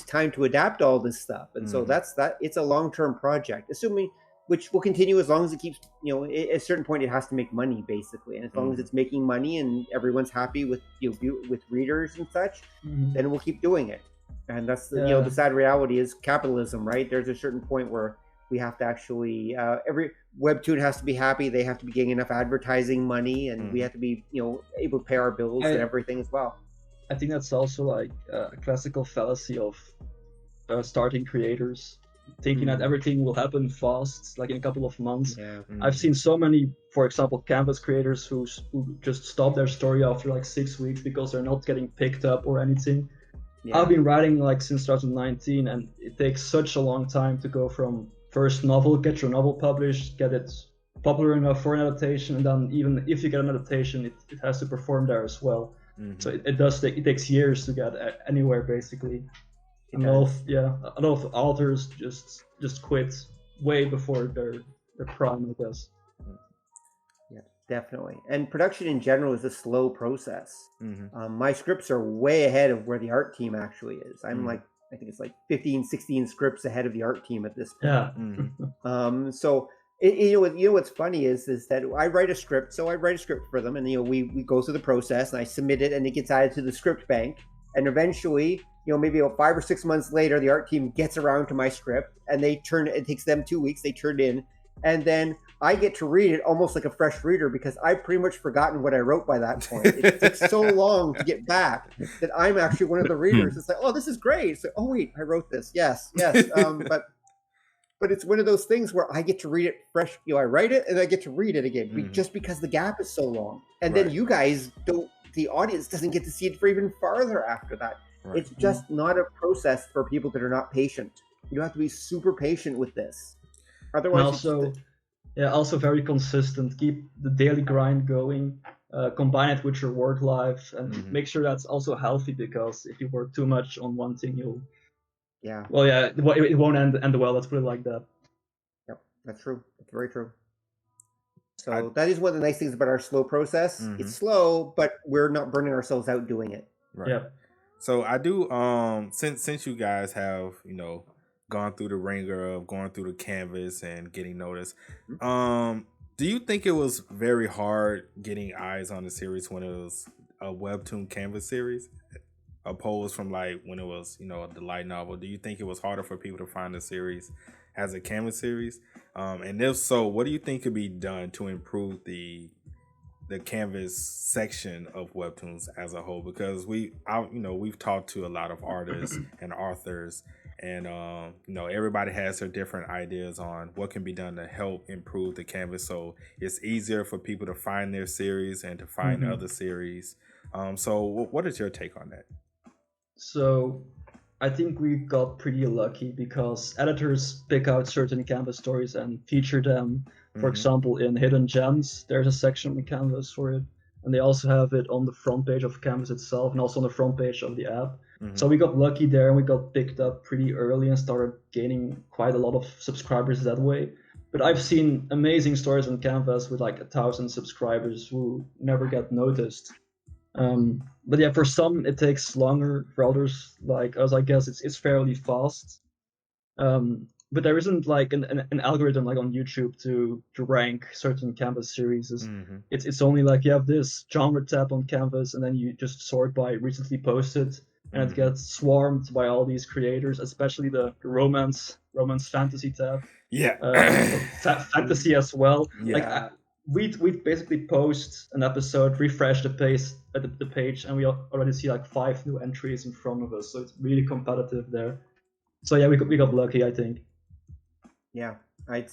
time to adapt all this stuff, and so that's that. It's a long-term project, assuming which will continue as long as it keeps. At a certain point, it has to make money, basically, and as long as it's making money and everyone's happy with with readers and such, then we'll keep doing it. And that's the sad reality is capitalism, right? There's a certain point where we have to actually every Webtoon has to be happy. They have to be getting enough advertising money, and we have to be able to pay our bills and everything as well. I think that's also like a classical fallacy of starting creators, thinking that everything will happen fast, like in a couple of months. I've seen so many, for example, Canvas creators who just stop their story after like 6 weeks because they're not getting picked up or anything. I've been writing like since 2019, and it takes such a long time to go from first novel, get your novel published, get it popular enough for an adaptation, and then even if you get an adaptation, it has to perform there as well. So it takes years to get anywhere, basically. A lot of authors just quit way before their prime, I guess. Yeah, definitely. And production in general is a slow process. My scripts are way ahead of where the art team actually is. I'm like, I think it's like 15, 16 scripts ahead of the art team at this point. So what's funny is that I write a script. So I write a script for them, and we go through the process, and I submit it, and it gets added to the script bank. And eventually, maybe about 5 or 6 months later, the art team gets around to my script, and it takes them 2 weeks. They turn it in, and then I get to read it almost like a fresh reader because I've pretty much forgotten what I wrote by that point. It takes so long to get back that I'm actually one of the readers. It's like, oh, this is great. So, oh wait, I wrote this. Yes. But it's one of those things where I get to read it fresh. I write it and I get to read it again just because the gap is so long. And then you guys the audience doesn't get to see it for even farther after that. Right. It's just not a process for people that are not patient. You have to be super patient with this. Otherwise, also very consistent. Keep the daily grind going. Combine it with your work life, and make sure that's also healthy, because if you work too much on one thing, it won't end well. Let's put it like that. Yep, that's true. That's very true. So that is one of the nice things about our slow process. It's slow, but we're not burning ourselves out doing it. Right. Yeah. So I do. Since you guys have gone through the ringer of going through the canvas and getting noticed, do you think it was very hard getting eyes on the series when it was a Webtoon canvas series, opposed from like when it was the light novel? Do you think it was harder for people to find the series as a canvas series? And if so, what do you think could be done to improve the canvas section of Webtoons as a whole? Because we've talked to a lot of artists and authors, and everybody has their different ideas on what can be done to help improve the canvas so it's easier for people to find their series and to find other series. So what is your take on that? So I think we got pretty lucky because editors pick out certain Canvas stories and feature them. For example, in Hidden Gems, there's a section on Canvas for it. And they also have it on the front page of Canvas itself and also on the front page of the app. So we got lucky there, and we got picked up pretty early and started gaining quite a lot of subscribers that way. But I've seen amazing stories on Canvas with like 1,000 subscribers who never get noticed. But yeah, for some it takes longer. For others, like us, I guess it's fairly fast. But there isn't like an algorithm like on YouTube to rank certain Canvas series. It's only like you have this genre tab on Canvas, and then you just sort by recently posted, and it gets swarmed by all these creators, especially the romance fantasy tab. Yeah, fantasy as well. Yeah. Like we basically post an episode, refresh the page, and we already see like 5 new entries in front of us. So it's really competitive there. So yeah, we got lucky, I think. Yeah, I'd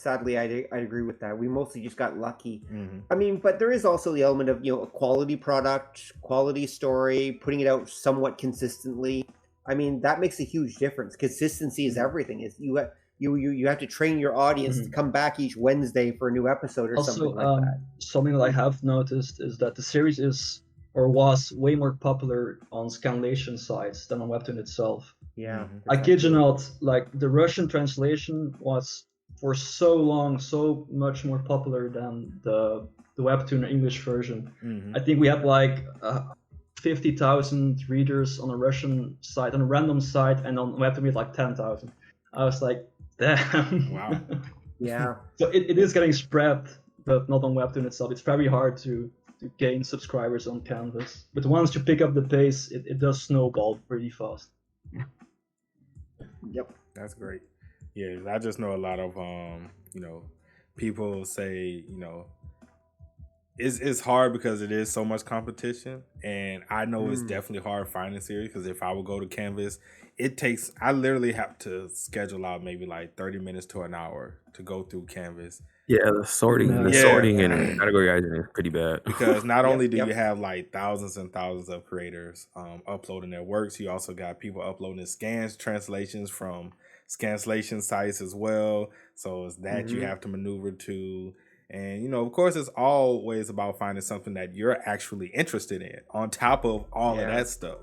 agree with that. We mostly just got lucky. I mean, but there is also the element of a quality product, quality story, putting it out somewhat consistently. I mean, that makes a huge difference. Consistency is everything. Is you have to train your audience to come back each Wednesday for a new episode or something like that. Something that I have noticed is that the series was way more popular on scanlation sites than on Webtoon itself. Yeah, I kid you not. Like the Russian translation was for so long so much more popular than the the Webtoon English version. I think we had like 50,000 readers on a Russian site, on a random site, and on Webtoon we had like 10,000. I was like, damn. Wow. Yeah. So it is getting spread, but not on Webtoon itself. It's very hard to gain subscribers on Canvas. But once you pick up the pace, it does snowball pretty fast. Yep. That's great. Yeah, I just know a lot of people say, it's hard because it is so much competition, and I know it's definitely hard finding series, because if I would go to Canvas, I literally have to schedule out maybe like 30 minutes to an hour to go through Canvas. Yeah, the sorting and categorizing is pretty bad. Because not only do you have like thousands and thousands of creators uploading their works, you also got people uploading scans, translations from scanslation sites as well. So it's that you have to maneuver to. And, of course, it's always about finding something that you're actually interested in on top of all of that stuff.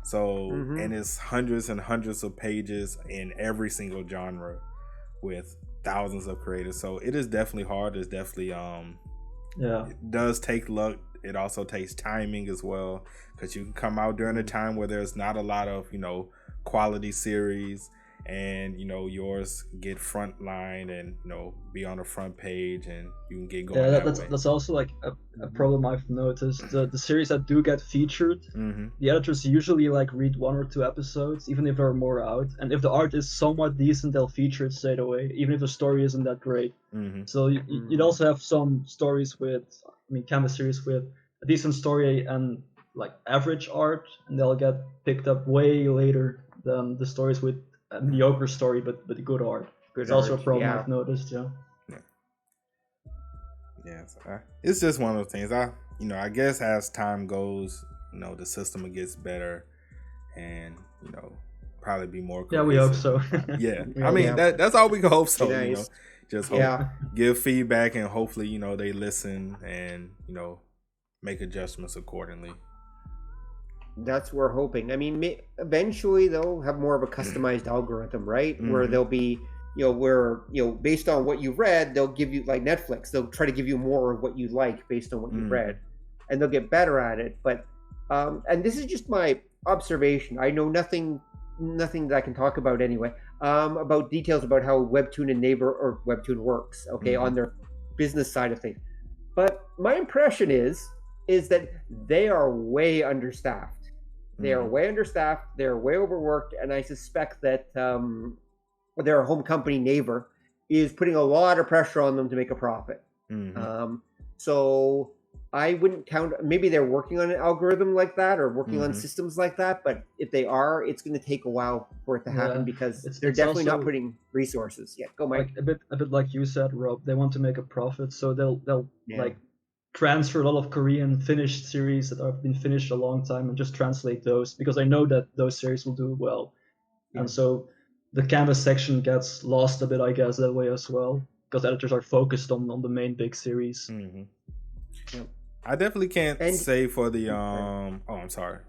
So, and it's hundreds and hundreds of pages in every single genre with thousands of creators. So it is definitely hard. It's definitely, it does take luck. It also takes timing as well, because you can come out during a time where there's not a lot of, quality series, and yours get front line and be on the front page, and you can get going. That's also like a problem I've noticed. The series that do get featured, the editors usually like read 1 or 2 episodes, even if there are more out, and if the art is somewhat decent, they'll feature it straight away, even if the story isn't that great. So you'd also have some stories Canvas series with a decent story and like average art, and they'll get picked up way later than the stories with a mediocre story but good art. It's also a problem I've noticed. So, it's just one of those things. I guess as time goes, the system gets better, and probably be more cohesive. Yeah, we hope so. That's all we can hope so. Nice. Just hope, give feedback, and hopefully they listen and make adjustments accordingly. That's what we're hoping. I mean, eventually they'll have more of a customized algorithm, right? Where they'll be, based on what you read, they'll give you, like Netflix, they'll try to give you more of what you like based on what you read, and they'll get better at it. But, and this is just my observation. I know nothing that I can talk about anyway, about details about how Webtoon and Neighbor or Webtoon works, on their business side of things. But my impression is that they are way understaffed. They are way understaffed. They're way overworked, and I suspect that their home company, Naver, is putting a lot of pressure on them to make a profit. So I wouldn't count. Maybe they're working on an algorithm like that, or working on systems like that. But if they are, it's going to take a while for it to happen, because they're definitely not putting resources. Yeah, go, Mike. Like a bit like you said, Rob. They want to make a profit, so they'll like transfer a lot of Korean finished series that have been finished a long time and just translate those, because I know that those series will do well. And so the Canvas section gets lost a bit, I guess, that way as well, because editors are focused on the main big series. I definitely can't say for the I'm sorry,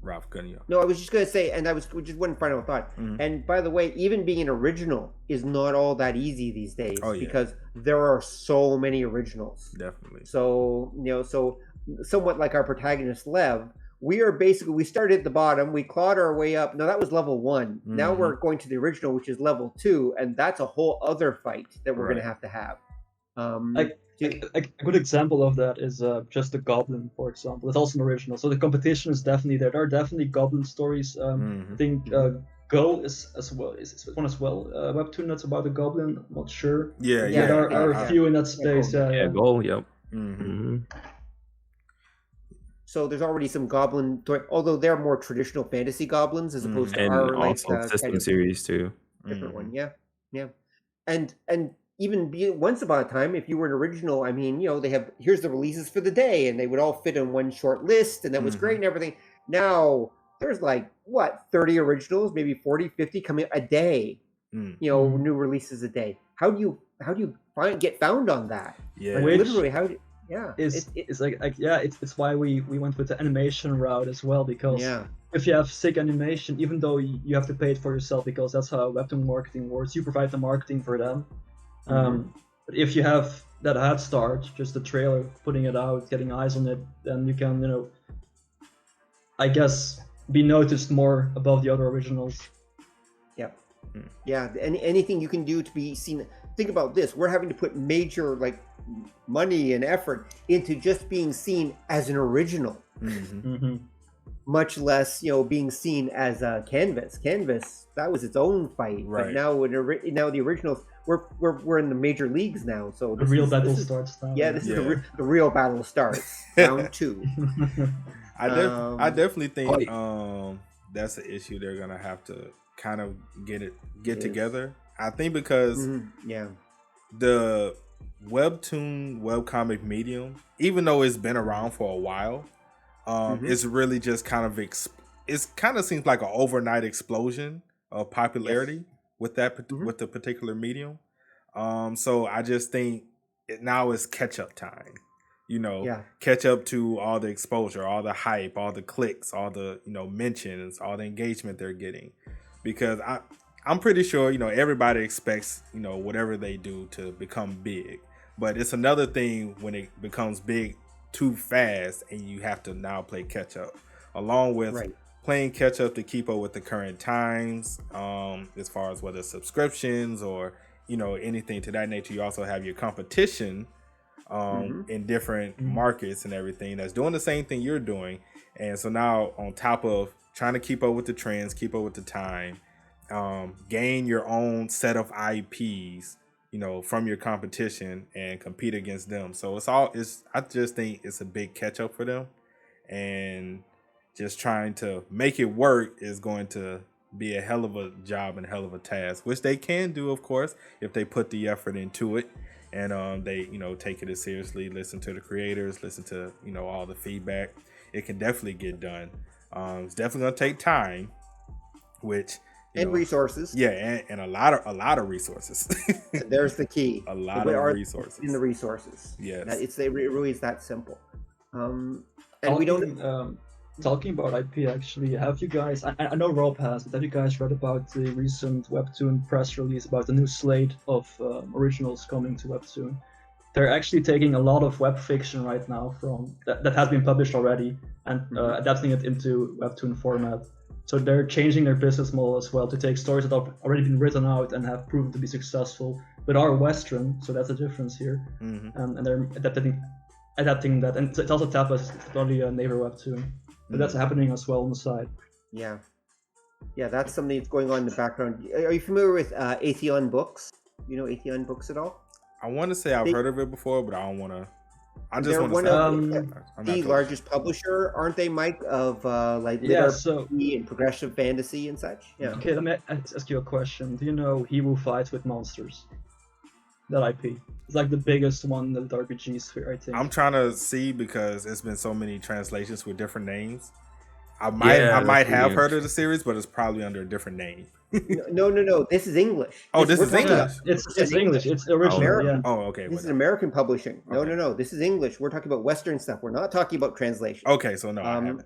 Ralph, cutting you off. No, I was just going to say, and I was just one final thought. And by the way, even being an original is not all that easy these days, because there are so many originals. Definitely. So, so somewhat like our protagonist Lev, we started at the bottom, we clawed our way up. No, that was level 1. Now we're going to the original, which is level 2, and that's a whole other fight that we're going to have. A good example of that is just the Goblin, for example. It's also an original, so the competition is definitely there. There are definitely Goblin stories. I think Go is as well. Is one as well? Webtoon that's about a Goblin. I'm not sure. There are a few in that space. Go. Yep. So there's already some Goblin, although they're more traditional fantasy Goblins as opposed to our also system series too. Different one, and even once upon a time, if you were an original, I mean, they have, here's the releases for the day, and they would all fit in one short list, and that was great and everything. Now there's like 30 originals, maybe 40, 50 coming a day. New releases a day. How do you get found on that? Literally, it's why we went with the animation route as well, because if you have sick animation, even though you have to pay it for yourself, because that's how Webtoon marketing works, you provide the marketing for them. But if you have that head start, just the trailer, putting it out, getting eyes on it, then you can, I guess, be noticed more above the other originals. Yep. Yeah. Anything you can do to be seen. Think about this. We're having to put major money and effort into just being seen as an original, much less being seen as a Canvas. Canvas, that was its own fight. Right. But now the originals, we're in the major leagues now. So the real battle starts now. Yeah, this is the real battle starts. Round 2. I definitely think that's an issue they're gonna have to kind of get together. I think because the Webtoon webcomic medium, even though it's been around for a while, it's really just kind of it kind of seems like an overnight explosion of popularity with the particular medium. So I just think now is catch up time. Catch up to all the exposure, all the hype, all the clicks, all the mentions, all the engagement they're getting, because I'm pretty sure everybody expects whatever they do to become big, but it's another thing when it becomes big too fast and you have to now play catch up, along with playing catch up to keep up with the current times, as far as whether subscriptions or anything to that nature. You also have your competition in different markets and everything that's doing the same thing you're doing. And so now, on top of trying to keep up with the trends, keep up with the time, gain your own set of IPs, from your competition and compete against them. So I just think it's a big catch up for them, and just trying to make it work is going to be a hell of a job and a hell of a task, which they can do, of course, if they put the effort into it. And they take it as seriously, listen to the creators, listen to all the feedback. It can definitely get done. It's definitely gonna take time, which resources. Yeah, and a lot of resources. There's the key. A lot of resources. In the resources. Yes, it really is that simple. And we don't. Talking about IP, actually, have you guys, I know Rob has, but have you guys read about the recent Webtoon press release about the new slate of originals coming to Webtoon? They're actually taking a lot of web fiction right now from that has been published already and adapting it into Webtoon format. So they're changing their business model as well to take stories that have already been written out and have proven to be successful, but are Western, so that's a difference here. And they're adapting that, and it's also tapas, it's only a neighbor Webtoon. But that's happening as well on the side. Yeah, that's something that's going on in the background. Are you familiar with Atheon Books? You know Atheon Books at all? I want to say I've heard of it before, but I don't want to. They're one of the largest publisher, aren't they, Mike? Of RPG and progressive fantasy and such. Yeah. Okay, let me ask you a question. Do you know He Who Fights with Monsters? That IP. It's like the biggest one in the RPG sphere, I think. I'm trying to see because it's been so many translations with different names. I might have heard of the series, but it's probably under a different name. No. This is English. Oh, this is English. It's English. It's original. Yeah. Oh, okay. This is American publishing. No. This is English. We're talking about Western stuff. We're not talking about translation. Okay, so no, I haven't.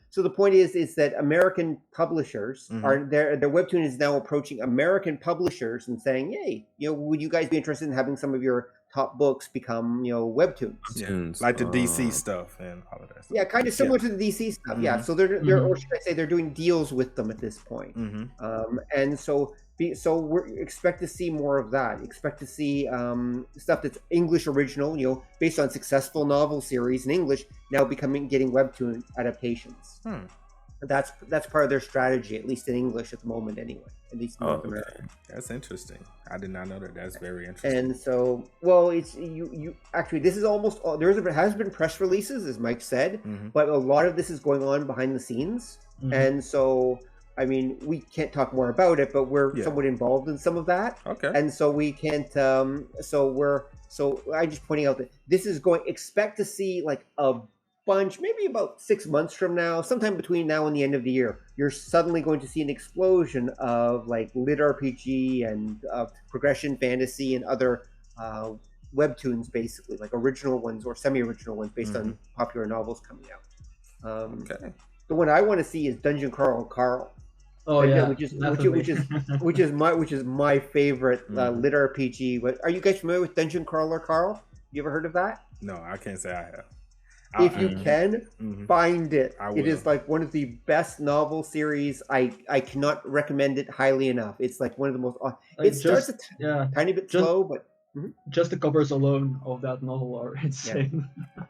So the point is that American publishers are their Webtoon is now approaching American publishers and saying, "Hey, would you guys be interested in having some of your top books become Webtoons?" Like the DC stuff and all of that stuff. Yeah, kind of similar to the DC stuff. Yeah, so they're or should I say they're doing deals with them at this point. And so we expect to see more of that. Expect to see stuff that's English original, based on successful novel series in English, now getting Webtoon adaptations. That's part of their strategy, at least in English at the moment, anyway. At least in North America. That's interesting. I did not know that. That's very interesting. And so, it's you actually. This is almost all. Has been press releases, as Mike said, but a lot of this is going on behind the scenes, and so. I mean, we can't talk more about it, but we're somewhat involved in some of that. Okay. And so we can't. I'm just pointing out that this is going. Expect to see like a bunch, maybe about 6 months from now, sometime between now and the end of the year. You're suddenly going to see an explosion of like lit RPG and progression fantasy and other webtoons, basically like original ones or semi-original ones based on popular novels coming out. The one I want to see is Dungeon Crawl Carl. Oh yeah, which is definitely. which is my favorite lit RPG. Are you guys familiar with Dungeon Crawler, Carl? You ever heard of that? No, I can't say I have. If you can, find it. I It is will. like one of the best novel series. I cannot recommend it highly enough. It's like one of the most. Like, It starts yeah, tiny bit just- slow, but just the covers alone of that novel are insane.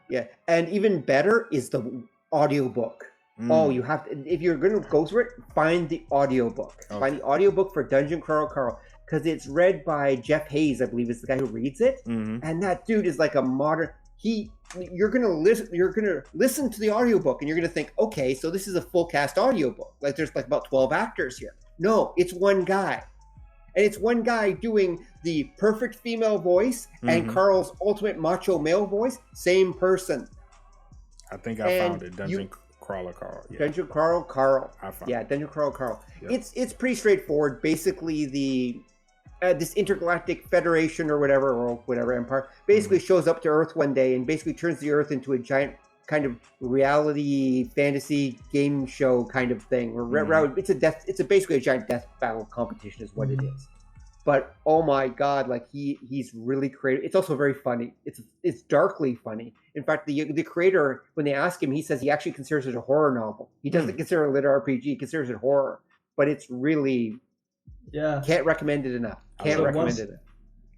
yeah. And even better is the audiobook. Oh, you have to, if you're going to go through it, find the audiobook. Okay. Find the audiobook for Dungeon Crawler Carl, because it's read by Jeff Hayes, I believe is the guy who reads it. And that dude is like a modern. You're gonna listen to the audiobook and you're gonna think, okay, so this is a full cast audiobook. Like there's like about 12 actors here. No, it's one guy. And it's one guy doing the perfect female voice and Carl's ultimate macho male voice. Same person. I think I found it. Dungeon Crawler Carl. Yeah. Dungeon Crawler Carl. I found Yeah, Dungeon Crawler Carl. Yep. It's pretty straightforward. Basically, the this intergalactic federation or whatever empire basically shows up to Earth one day and basically turns the Earth into a giant kind of reality fantasy game show kind of thing. It's basically a giant death battle competition is what it is. But oh my god, like he's really creative. It's also very funny. It's darkly funny. In fact, the creator, when they ask him, he says he actually considers it a horror novel. He doesn't consider it a lit RPG. He considers it horror, but it's really can't recommend it enough.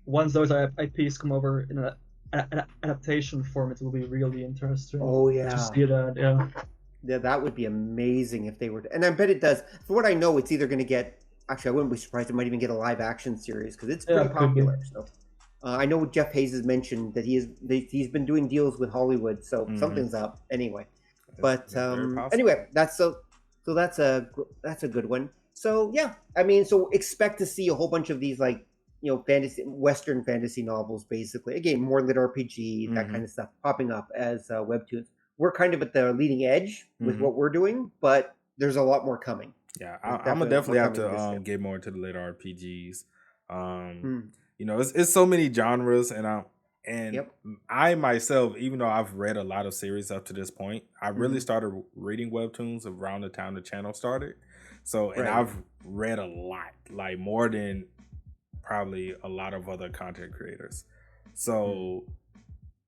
Once those IPs come over in an adaptation form, it will be really interesting. Oh yeah, to see that. Yeah, that would be amazing if they were. And I bet it does. For what I know, it's either going to get. Actually, I wouldn't be surprised. It might even get a live action series because it's pretty popular. So, I know Jeff Hayes has mentioned that he's been doing deals with Hollywood, so something's up anyway. But anyway, that's a good one. So yeah, I mean, so expect to see a whole bunch of these like Western fantasy novels, basically. Again, more lit RPG, that kind of stuff popping up as webtoons. We're kind of at the leading edge with what we're doing, but there's a lot more coming. Yeah, I'm gonna definitely have to get more into the lit RPGs. It's so many genres, and I myself, even though I've read a lot of series up to this point, I really started reading webtoons around the time the channel started. So, and I've read a lot, like more than probably a lot of other content creators. So,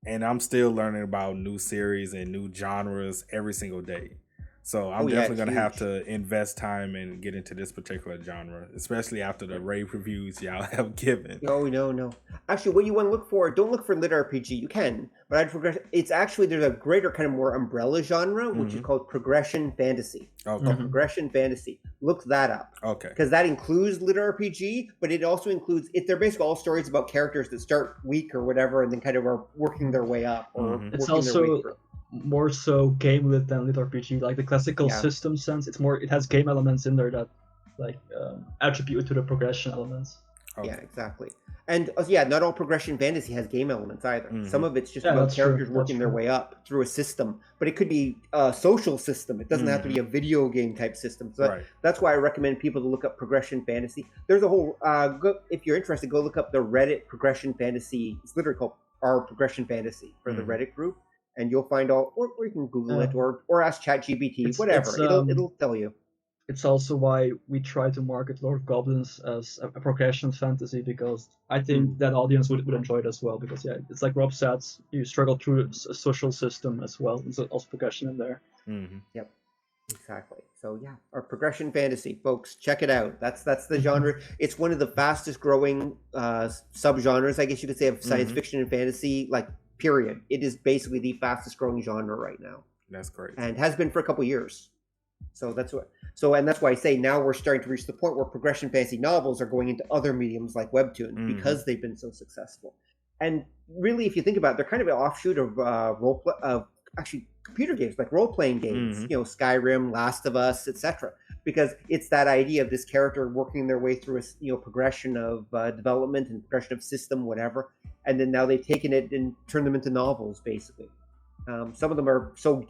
and I'm still learning about new series and new genres every single day. So I'm definitely going to have to invest time and get into this particular genre, especially after the rave reviews y'all have given. No. Actually, what you want to look for, don't look for lit RPG. You can, but I'd progress. It's actually, there's a greater kind of more umbrella genre, which is called progression fantasy. Okay. Progression fantasy. Look that up. Okay. Because that includes lit RPG, but it also includes, they're basically all stories about characters that start weak or whatever and then kind of are working their way up. Or it's also more so game lit than lit RPG, like the classical system sense. It has game elements in there that like attribute to the progression elements. Okay. Yeah, exactly. And not all progression fantasy has game elements either. Some of it's just about characters working their way up through a system, but it could be a social system. It doesn't have to be a video game type system. So that's why I recommend people to look up progression fantasy. There's a whole if you're interested, go look up the Reddit progression fantasy. It's literally called our progression fantasy for the Reddit group. And you'll find all, or you can Google it, or ask ChatGPT, whatever. It'll tell you. It's also why we try to market Lord of Goblins as a progression fantasy, because I think that audience would enjoy it as well. Because it's like Rob said, you struggle through a social system as well. There's also progression in there. Yep, exactly. So our progression fantasy, folks, check it out. That's the genre. It's one of the fastest growing subgenres, I guess you could say, of science fiction and fantasy. Like. Period. It is basically the fastest growing genre right now. That's great. And has been for a couple years. So that's why I say now we're starting to reach the point where progression fantasy novels are going into other mediums like Webtoon because they've been so successful. And really, if you think about it, they're kind of an offshoot of actually computer games, like role-playing games, Skyrim, Last of Us, etc. Because it's that idea of this character working their way through a progression of development and progression of system, whatever. And then now they've taken it and turned them into novels, basically. Some of them are so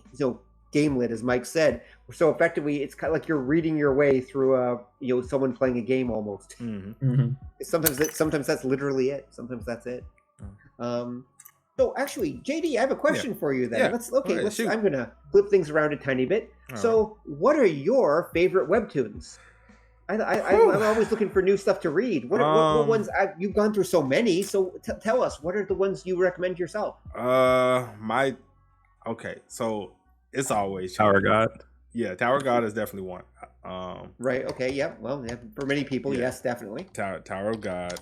game lit, as Mike said. So effectively, it's kind of like you're reading your way through someone playing a game almost. Sometimes that's literally it. Sometimes that's it. So actually, JD, I have a question for you then. I'm gonna flip things around a tiny bit. What are your favorite webtoons? I'm always looking for new stuff to read. What ones? You've gone through so many, so tell us, what are the ones you recommend yourself? Okay, so it's always Tower changing. God. Yeah, Tower God is definitely one. Right. Okay. Yeah. Well, yeah, for many people, yes, definitely. Tower of God.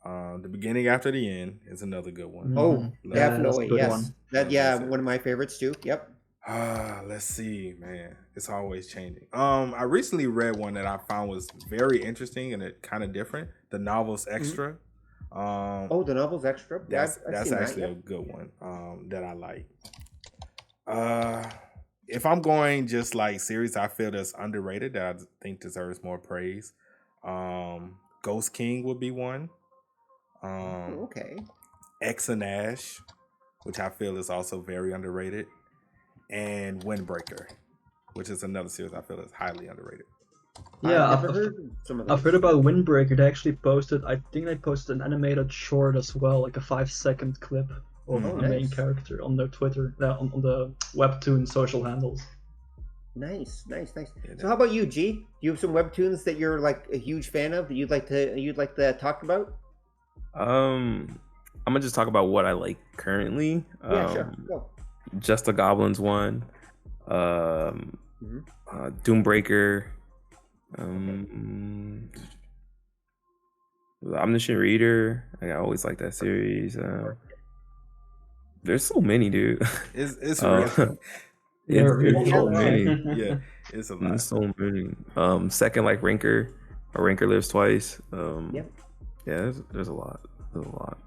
The Beginning After the End is another good one. Oh, definitely. Good Yes. one. One of my favorites too. Yep. Let's see, man. It's always changing. I recently read one that I found was very interesting and it kind of different. The Novel's Extra. The Novel's Extra. That's actually a good one. That I like. If I'm going just like series I feel that's underrated that I think deserves more praise, Ghost King would be one. Okay. X and Ash, which I feel is also very underrated, and Windbreaker, which is another series I feel is highly underrated. Yeah, I've never heard some of those. I've heard about Windbreaker. They actually posted, I think they posted an animated short as well, like a 5-second clip of the main character on their Twitter, on the Webtoon social handles. Nice. So how about you, G? Do you have some webtoons that you're like a huge fan of that you'd like to talk about? I'm gonna just talk about what I like currently. Yeah, sure. Go. Just the Goblins one. Doombreaker. The Omniscient Reader. I always like that series. There's so many, dude. It's so many. Yeah, it's a lot. There's so many. Second like Ranker, or Ranker Lives Twice. Yeah, there's a lot. There's a lot.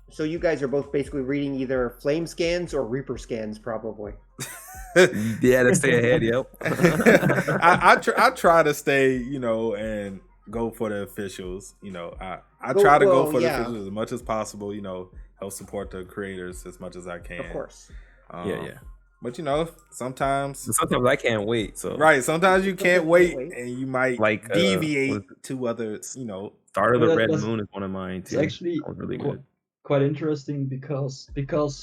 So you guys are both basically reading either Flame scans or Reaper scans, probably. Yeah, to stay ahead. Yep. I try to stay, and go for the officials. I try to go for the officials as much as possible. Help support the creators as much as I can. Of course. Yeah. But sometimes I can't wait. So right, sometimes you can't wait, and you might like deviate to others. Start of the Red Moon is one of mine too. It's actually really good. Quite interesting because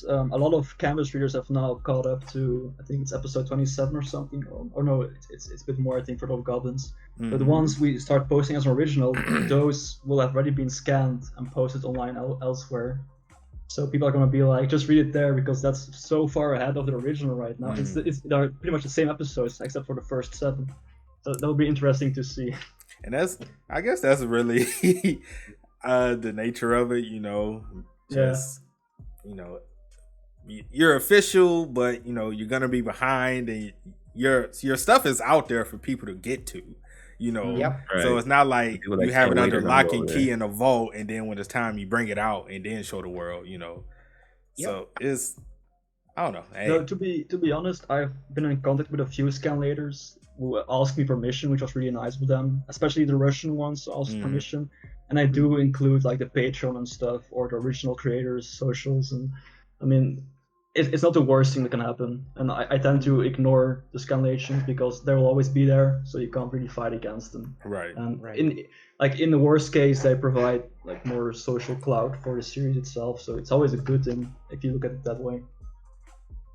a lot of Canvas readers have now caught up to, I think it's episode 27 or something, or no, it's a bit more, I think, for Love of Goblins. Mm-hmm. But the ones we start posting as an original, those will have already been scanned and posted online elsewhere. So people are going to be like, just read it there because that's so far ahead of the original right now. Mm-hmm. They're pretty much the same episodes except for the first 7. So that'll be interesting to see. And I guess that's really the nature of it, Just, you're official, but you're gonna be behind, and your stuff is out there for people to get to. Yep. So it's not like you have it under lock and key there. in a vault, and then when it's time you bring it out and then show the world. Yep. So it's, I don't know. Hey. No, to be honest, I've been in contact with a few scanlators who asked me permission, which was really nice with them, especially the Russian ones asked permission. And I do include like the Patreon and stuff, or the original creators' socials, and I mean, it's not the worst thing that can happen. And I tend to ignore the scanlations because they will always be there, so you can't really fight against them. Right. And in the worst case, they provide like more social clout for the series itself, so it's always a good thing if you look at it that way.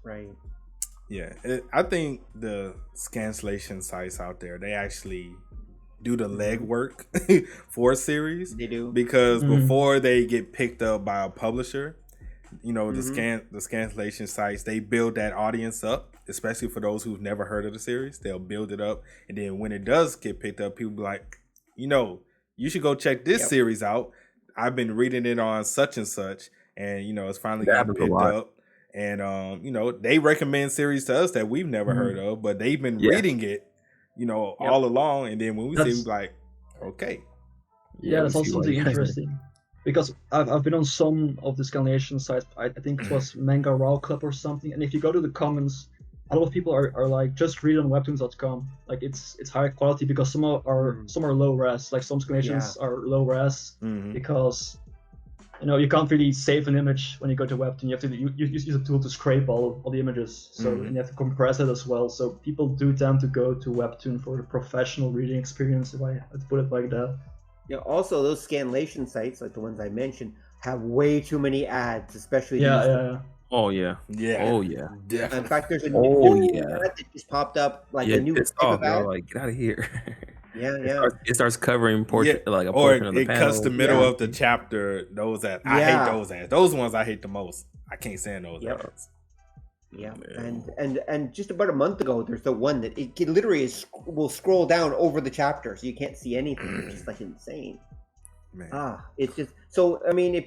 Right. Yeah, I think the scanslation sites out there, they actually do the legwork for a series. They do, because before they get picked up by a publisher, the scanslation sites, they build that audience up, especially for those who've never heard of the series. They'll build it up, and then when it does get picked up, people be like, you should go check this series out. I've been reading it on such and such, and it's finally got picked up. And they recommend series to us that we've never heard of, but they've been reading it, all along. And then when we see, we're like, okay. Yeah, that's also something interesting. Because I've been on some of the scanlation sites. I think it was Manga Raw Club or something. And if you go to the comments, a lot of people are like, just read on webtoons.com. Like it's high quality because some are low res. Like some scanlations are low res because you can't really save an image when you go to Webtoon. You have to use a tool to scrape all the images. So and you have to compress it as well. So people do tend to go to Webtoon for the professional reading experience, if I had to put it like that. Yeah. Also, those scanlation sites, like the ones I mentioned, have way too many ads, especially Oh yeah. Yeah. Oh yeah. In Definitely. fact, there's a Oh, new yeah. ad that just popped up, like Yeah, a new pissed type off, of bro. ad. Like, get out of here. Yeah, It yeah. starts covering Yeah, like a or portion of the it cuts panel. the middle Yeah. of the chapter. Those ads, I hate Yeah. those ads. Those ones I hate the most. I can't stand those Yep. ads. Yeah, Yeah. and just about a month ago, there's the one that it literally will scroll down over the chapter, so you can't see anything. It's just like insane. Man. It's just so. I mean,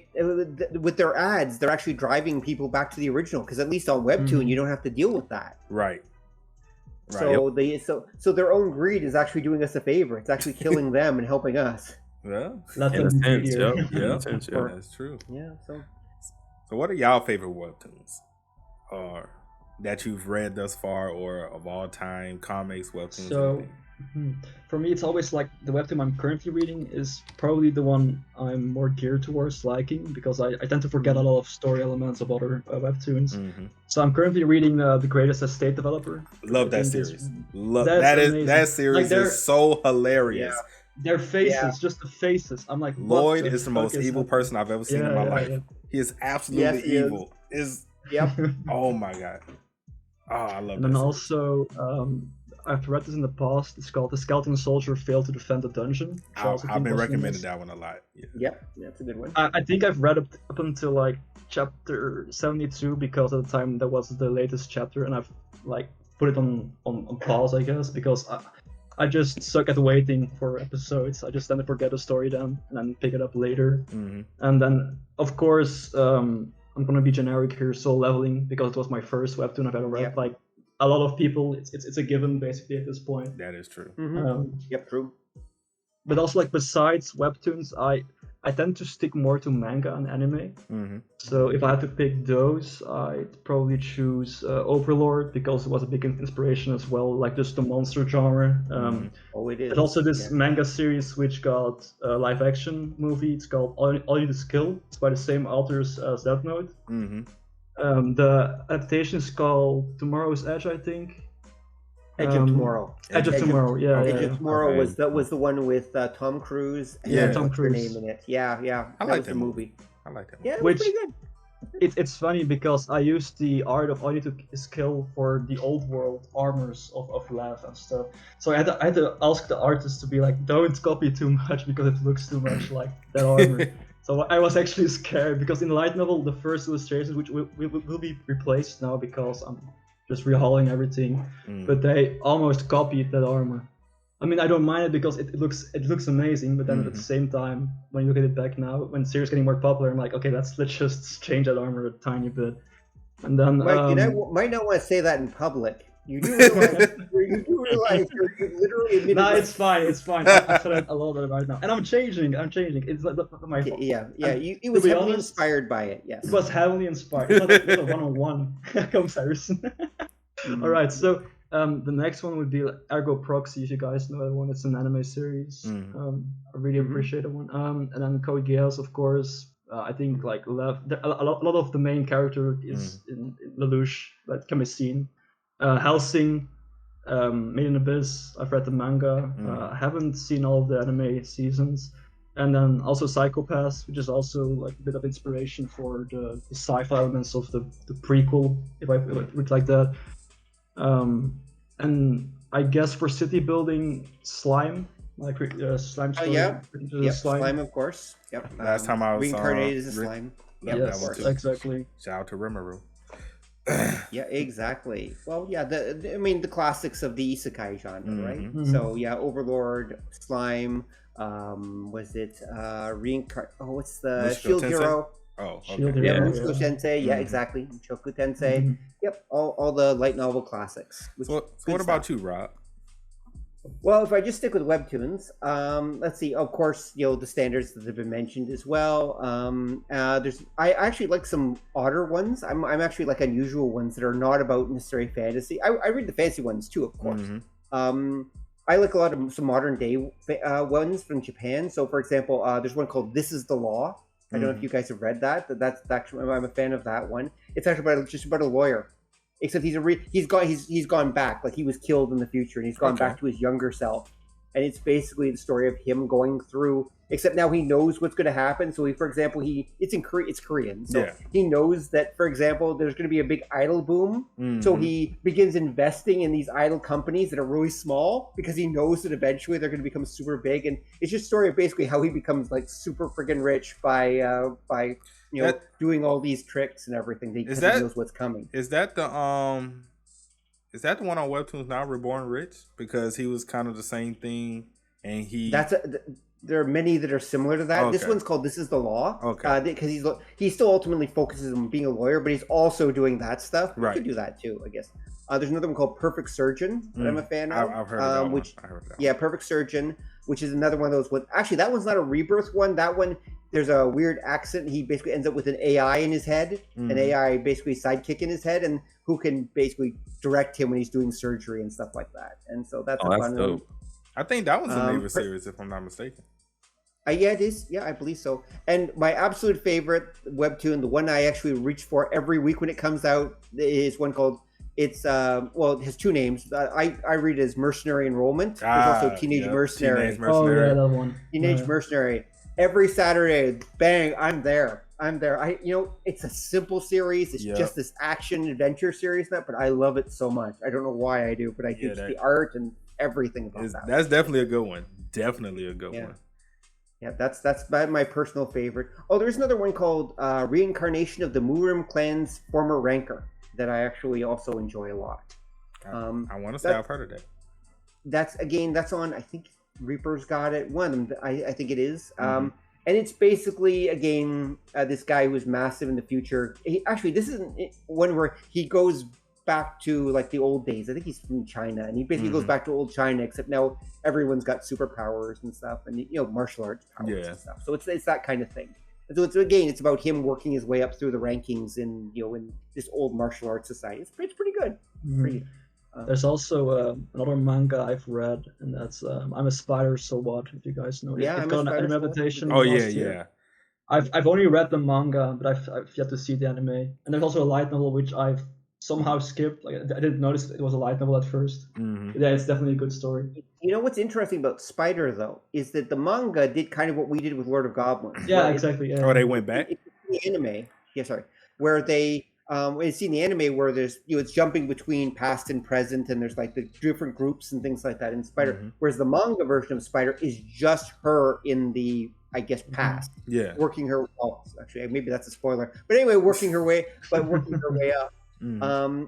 with their ads, they're actually driving people back to the original because at least on Webtoon, you don't have to deal with that. Right. So so their own greed is actually doing us a favor. It's actually killing them and helping us. Well, Let In a them be sense, here. yep. In yeah, a sense, yep. that's true. Yeah. So, what are y'all favorite webtoons, or that you've read thus far, or of all time, comics, webtoons? So, for me, it's always like the webtoon I'm currently reading is probably the one I'm more geared towards liking because I tend to forget a lot of story elements of other webtoons. Mm-hmm. So I'm currently reading The Greatest Estate Developer. Love that I think series. it's- Love that's that amazing. that series Like, is so hilarious. Their faces, Yeah. just the faces. I'm like, what Lloyd the is the fuck most evil happening? person I've ever seen in my life. Yeah. He is absolutely Yes, he is. evil. Is Yep. oh my god. Oh, I love And that. then series. also, I've read this in the past. It's called The Skeleton Soldier Failed to Defend the Dungeon. which I also I've think been was recommended nice. that one a lot. Yeah. Yep. That's a good one. I think I've read up until like chapter 72 because at the time that was the latest chapter, and I've like put it on pause, I guess, because I just suck at waiting for episodes. I just tend to forget the story then and then pick it up later. Mm-hmm. And then of course I'm gonna be generic here, Soul Leveling, because it was my first webtoon I've ever read. Yeah. Like a lot of people, it's a given basically at this point. That is true. Mhm. Yep. True. But also like besides webtoons, I tend to stick more to manga and anime. Mm-hmm. So if I had to pick those, I'd probably choose Overlord because it was a big inspiration as well, like just the monster genre. Oh, it is. But also this Yeah. manga series which got a live action movie. It's called All You Need Is Kill. It's by the same authors as Death Note. Mm-hmm. The adaptation is called Tomorrow's Edge, I think. Edge of Tomorrow. Edge of Tomorrow, yeah. Edge yeah. of Tomorrow Okay. was the one with Tom Cruise. And Yeah, Tom what's her Cruise. name in it? Yeah. I That like was that the movie. I like that. Yeah, it Which- was pretty good. It's funny because I used the art of All You Need Is Kill for the old world armors of Laugh and stuff. So I had to ask the artist to be like, don't copy too much because it looks too much like that armor. So I was actually scared because in the light novel, the first illustrations, which will be replaced now because I'm just rehauling everything, but they almost copied that armor. I mean, I don't mind it because it looks amazing, but then at the same time, when you look at it back now, when the series is getting more popular, I'm like, okay, let's just change that armor a tiny bit. And then Mike, you might not want to say that in public. You do realize you're literally admitting. no, it's fine. I said it a little bit right now, and I'm changing. It's not my fault. Yeah. And It was to be heavily honest, inspired by it. Yes. It was heavily inspired. It's not a one-on-one comparison. All right, so the next one would be Ergo Proxy, if you guys know that one. It's an anime series. I really appreciate that one. And then Code Geass, of course. I think like a lot of the main character is in Lelouch that can be seen. Hellsing, Made in Abyss. I've read the manga. I haven't seen all of the anime seasons. And then also Psychopaths, which is also like a bit of inspiration for the sci-fi elements of the prequel, if I put it like that. And I guess for city building, Slime, like Slime story. Slime, of course. Yep. Last time I was reincarnated as a slime. Love Yes, that one too. exactly. Shout out to Rimuru. Yeah, exactly. Well, yeah, the classics of the isekai genre, right? So yeah, Overlord, Slime, was it what's the Mushoku Shield Tensei? Hero? Oh, okay. Shield Yeah, Hero, Mushoku Tensei, yeah, exactly. Mushoku Tensei. Yep, all the light novel classics. So what about you, Rob? Well, if I just stick with webtoons, let's see. Of course, the standards that have been mentioned as well. I actually like some odder ones. I'm actually like unusual ones that are not about necessarily fantasy. I read the fantasy ones too, of course. I like a lot of some modern day ones from Japan. So, for example, there's one called "This Is the Law." I don't know if you guys have read that. That's actually I'm a fan of that one. It's actually just about a lawyer. Except he's gone back, like he was killed in the future, and he's gone back to his younger self. and it's basically the story of him going through. Except now he knows what's going to happen. So, for example, it's Korean, so he knows that, for example, there's going to be a big idol boom. So he begins investing in these idol companies that are really small because he knows that eventually they're going to become super big. And it's just a story of basically how he becomes like super friggin' rich by doing all these tricks and everything because he knows what's coming. Is that the one on Webtoons now, Reborn Rich? Because he was kind of the same thing, and there are many that are similar to that. Okay. This one's called This Is the Law. Okay. Because he still ultimately focuses on being a lawyer, but he's also doing that stuff. Right. You could do that too, I guess. There's another one called Perfect Surgeon that I'm a fan of. I've heard of that one. Yeah, Perfect Surgeon, which is another one of those. Actually, that one's not a rebirth one. That one, there's a weird accident. He basically ends up with an AI in his head, an AI basically sidekick in his head, and who can basically direct him when he's doing surgery and stuff like that. And so that's a fun one. I think that was a Neighbor series, if I'm not mistaken. Yeah, it is. Yeah, I believe so. And my absolute favorite webtoon, the one I actually reach for every week when it comes out, is one called. It has two names. I read it as Mercenary Enrollment. There's also Teenage Mercenary. Oh yeah, that one. Teenage Mercenary. Every Saturday, bang! I'm there. It's a simple series. It's just this action adventure series, but I love it so much. I don't know why I do, but I think the art and everything about that. That's definitely a good one. Definitely a good one. Yeah, that's my personal favorite. Oh, there's another one called Reincarnation of the Murim Clan's Former Ranker that I actually also enjoy a lot. I want to say I've heard of that. That's on, I think Reaper's got it. One of them, I think it is. And it's basically, again, this guy who's massive in the future. This isn't one where he goes back to like the old days. I think he's from China, and he basically goes back to old China, except now everyone's got superpowers and stuff, and martial arts powers and stuff. So it's that kind of thing. And so it's about him working his way up through the rankings in this old martial arts society. It's pretty good. There's also another manga I've read, and that's I'm a Spider, So What? If you guys know it. Yeah, It's got an anime adaptation. Oh yeah. I've only read the manga, but I've yet to see the anime. And there's also a light novel which I've somehow skipped. Like I didn't notice it was a light novel at first. Yeah, it's definitely a good story. What's interesting about Spider though is that the manga did kind of what we did with Lord of Goblins. Yeah, exactly. Yeah. Oh, they went back. The anime. Yeah, sorry. Where they it's in the anime where there's it's jumping between past and present, and there's like the different groups and things like that in Spider. Whereas the manga version of Spider is just her in the past. Yeah. Working her. Oh, actually, maybe that's a spoiler. But anyway, working her way up.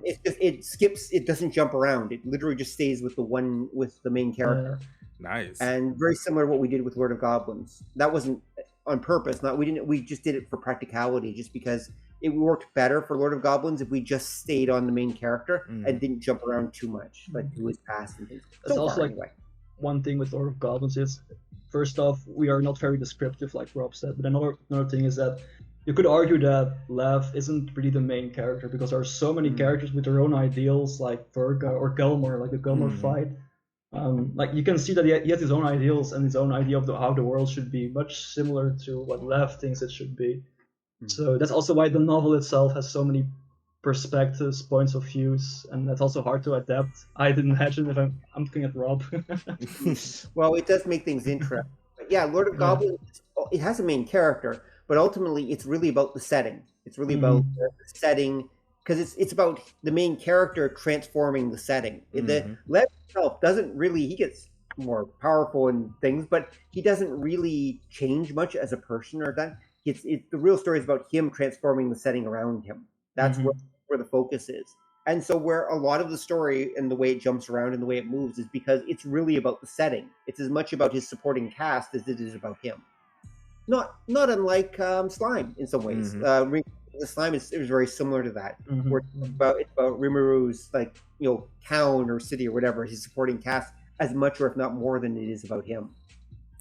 It skips. It doesn't jump around. It literally just stays with the main character. Nice. And very similar to what we did with Lord of Goblins. That wasn't on purpose. We just did it for practicality, just because it worked better for Lord of Goblins if we just stayed on the main character and didn't jump around too much, like to his past and things. That's also one thing with Lord of Goblins is, first off, we are not very descriptive, like Rob said. But another thing is that you could argue that Lev isn't really the main character because there are so many characters with their own ideals, like Verga or Gelmor, like the Gelmor fight. Like you can see that he has his own ideals and his own idea of how the world should be, much similar to what Lev thinks it should be. So that's also why the novel itself has so many perspectives, points of views, and that's also hard to adapt. I didn't imagine if I'm looking at Rob. Well, it does make things interesting. But yeah, Lord of Goblins, it has a main character, but ultimately it's really about the setting. It's really about the setting, because it's about the main character transforming the setting. The Lev himself doesn't really, he gets more powerful and things, but he doesn't really change much as a person or that. The real story is about him transforming the setting around him. That's where the focus is. And so where a lot of the story and the way it jumps around and the way it moves is because it's really about the setting. It's as much about his supporting cast as it is about him. Not unlike Slime in some ways. The Slime is very similar to that. Where it's about Rimuru's town or city or whatever, his supporting cast, as much or if not more than it is about him.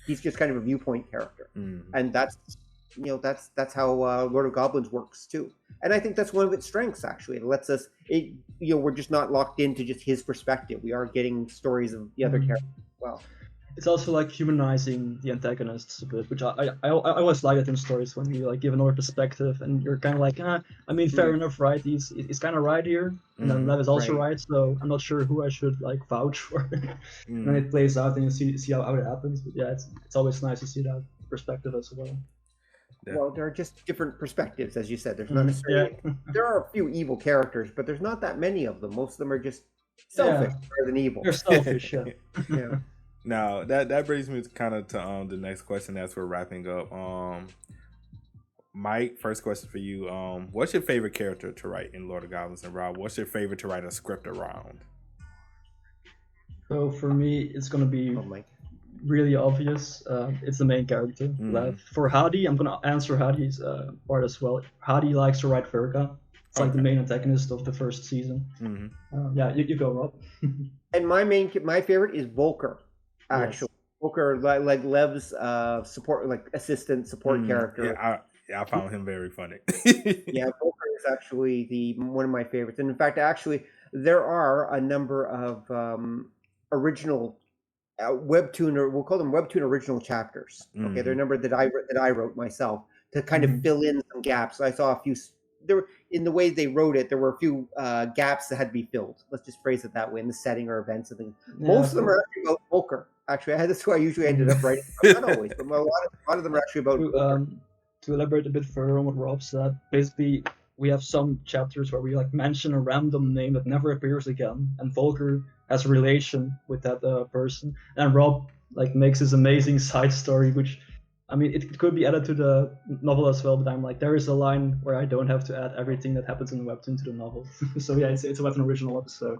He's just kind of a viewpoint character. And that's how Lord of Goblins works too. And I think that's one of its strengths, actually. It lets us, we're just not locked into just his perspective. We are getting stories of the other characters as well. it's also like humanizing the antagonists a bit, which I always like it in stories when you like give another perspective and you're kind of like, I mean, fair enough, right? He's kind of right here, and then Lev is also right, so I'm not sure who I should like vouch for. And then it plays out, and you see how it happens. But yeah, it's always nice to see that perspective as well. Well, there are just different perspectives, as you said. There's not necessarily there are a few evil characters, but there's not that many of them. Most of them are just selfish rather than evil. They're selfish, yeah. Now that brings me kind of to the next question as we're wrapping up. Mike, first question for you. What's your favorite character to write in Lord of Goblins? And Rob, what's your favorite to write a script around? So for me, it's gonna be really obvious. It's the main character, Lev. For Hadi, I'm gonna answer Hadi's part as well. Hadi likes to write Verga. It's like the main antagonist of the first season. Yeah, you go, Rob. And my favorite is Volker. Actually, Volker, like Lev's support, like assistant support character. I found him very funny. Yeah, Volker is actually one of my favorites. And in fact, actually, there are a number of original Webtoon, or we'll call them Webtoon original chapters. Okay, they're a number that I wrote myself to kind of fill in some gaps. I saw a few. In the way they wrote it, there were a few gaps that had to be filled. Let's just phrase it that way in the setting or events and things. Most of them are actually about Volker. Actually, that's who I usually ended up writing. Not always, but a lot of them are actually about Volker. To elaborate a bit further on what Rob said, basically we have some chapters where we like mention a random name that never appears again, and Volker has a relation with that person, and Rob like makes this amazing side story, which I mean it could be added to the novel as well, but I'm like, there is a line where I don't have to add everything that happens in the webtoon to the novel. So yeah, it's a Webtoon original episode.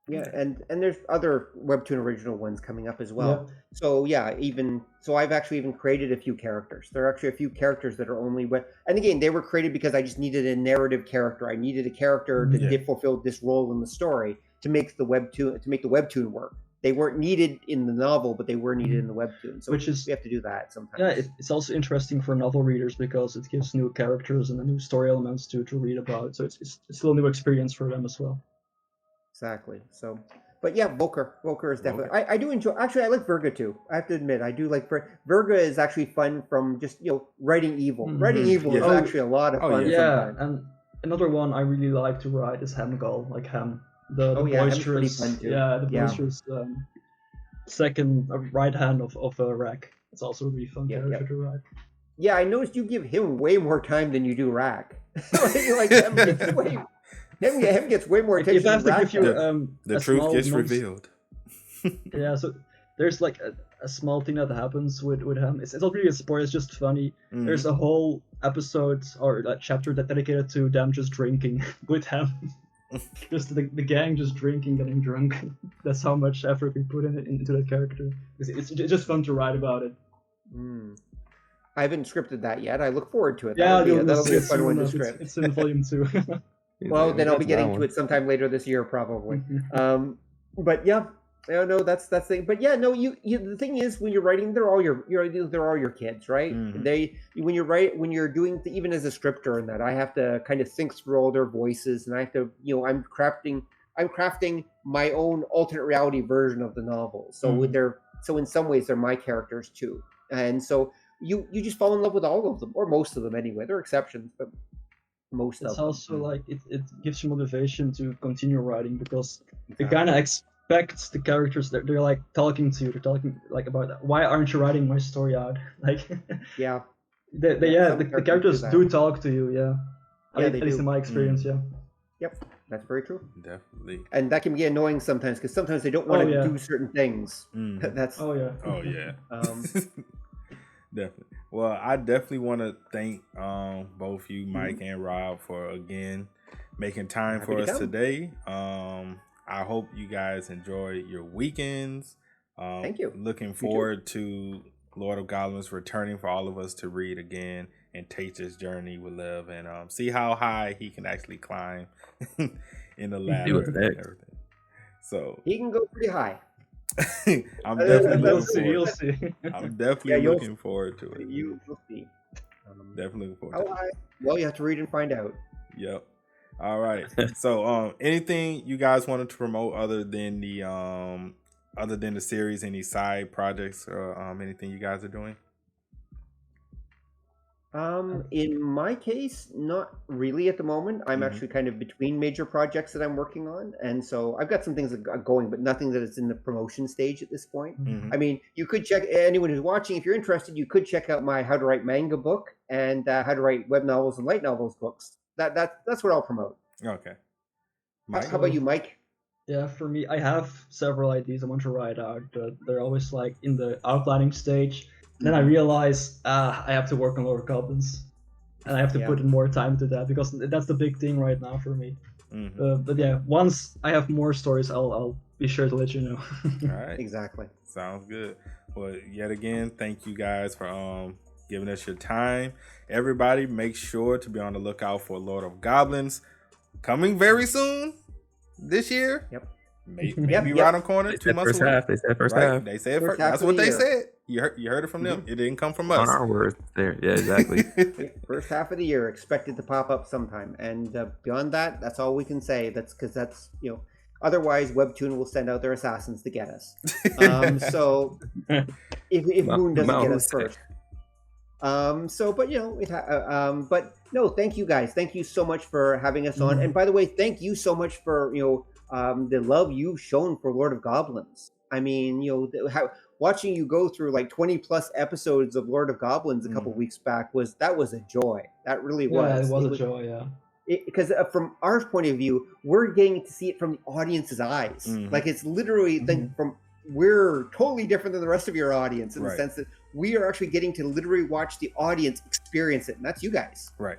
Yeah, and there's other Webtoon original ones coming up as well. Yeah. So I've actually even created a few characters. There are actually a few characters that are only and again, they were created because I just needed a narrative character. I needed a character to fulfill this role in the story to make the webtoon work. They weren't needed in the novel, but they were needed in the webtoon. So we have to do that sometimes. Yeah, it's also interesting for novel readers because it gives new characters and new story elements to read about. So it's still a new experience for them as well. Exactly. So, but yeah, Volker is definitely. I do enjoy. Actually, I like Verga too. I have to admit, I do like Verga. Is actually fun from just writing evil. Writing evil is actually a lot of fun. Yeah, and another one I really like to write is Hemgull, like Hem. The boisterous, boisterous second right hand of Rack. It's also a really fun character to write. Yeah, I noticed you give him way more time than you do Rack. Him gets way more attention. If I have to give you the truth gets revealed. Yeah, so there's like a small thing that happens with him. It's not really a spoiler. It's just funny. There's a whole episode or a chapter dedicated to them just drinking with him. Just the gang just drinking, getting drunk. That's how much effort we put into that character. It's just fun to write about it. I haven't scripted that yet. I look forward to it. Yeah, that'll be a fun one to script. It's in volume 2. Well, then I'll be getting to it sometime later this year, probably. But yeah, no, that's the thing. But yeah, no, you the thing is, when you're writing, they're all your kids, right? When you're doing even as a scripter and that, I have to kind of think through all their voices, and I have to, I'm crafting my own alternate reality version of the novel. So in some ways they're my characters too, and so you just fall in love with all of them, or most of them anyway. There are exceptions, but. It's also like it gives you motivation to continue writing because it kind of expects the characters that they're like talking to you. They're talking like about why aren't you writing my story out? Like the characters do talk to you. At least in my experience. Yep, that's very true. Definitely. And that can be annoying sometimes because sometimes they don't want to do certain things. That's Definitely. Well, I definitely want to thank both you, Mike and Rob, for again making time for us today. I hope you guys enjoy your weekends. Thank you. Looking forward to Lord of Goblins returning for all of us to read again and take this journey with Lev and see how high he can actually climb in the ladder and everything. So he can go pretty high. I'm definitely you'll see. I'm definitely looking forward to it. You'll see. Definitely looking forward to it. Well, you have to read and find out. Yep. All right. So anything you guys wanted to promote other than the other than the series, any side projects or anything you guys are doing? In my case, not really at the moment. I'm Mhm. actually kind of between major projects that I'm working on, and so I've got some things that are going, but nothing that is in the promotion stage at this point. Mhm. I mean, you could check anyone who's watching if you're interested. You could check out my How to Write Manga book and How to Write Web Novels and Light Novels books. That's what I'll promote. Okay. How, Mike? how about you, Mike? Yeah, for me, I have several ideas I want to write out, but they're always like in the outlining stage. Then I realize I have to work on Lord of Goblins, and I have to Yeah. put in more time to that because that's the big thing right now for me. Mhm. But yeah, once I have more stories, I'll be sure to let you know. All right. Exactly. Sounds good. Well, yet again, thank you guys for giving us your time. Everybody, make sure to be on the lookout for Lord of Goblins coming very soon this year. Yep. Maybe Yep. right on corner, They 2 said months first away. half. They said first Right? half. They said First first. half That's of what the they year. said. You heard it from them. It didn't come from us. On our words there. Yeah, exactly. First half of the year expected to pop up sometime, and beyond that, that's all we can say. That's because that's otherwise Webtoon will send out their assassins to get us. So if Moon doesn't get us first. But no, thank you guys. Thank you so much for having us on. And by the way, thank you so much for the love you've shown for Lord of Goblins. I mean, watching you go through like 20 plus episodes of Lord of Goblins a couple weeks back was a joy. That really was. Yeah, it was a joy. Yeah. Because from our point of view, we're getting to see it from the audience's eyes. Like it's literally we're totally different than the rest of your audience in the sense that we are actually getting to literally watch the audience experience it, and that's you guys. Right.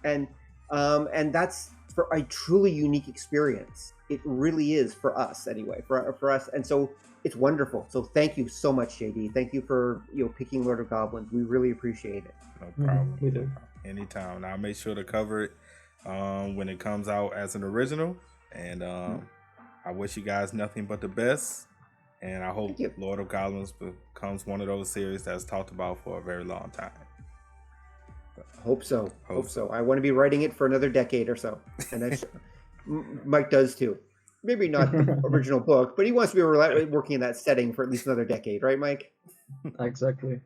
And that's for a truly unique experience. It really is for us anyway, for us. And so it's wonderful. So thank you so much, JD. Thank you for picking Lord of Goblins. We really appreciate it. No problem. We do. Anytime. And I'll make sure to cover it when it comes out as an original. And I wish you guys nothing but the best. And I hope Lord of Goblins becomes one of those series that's talked about for a very long time. Hope so. I want to be writing it for another decade or so. And Mike does too. Maybe not the original book, but he wants to be working in that setting for at least another decade, right, Mike? Exactly.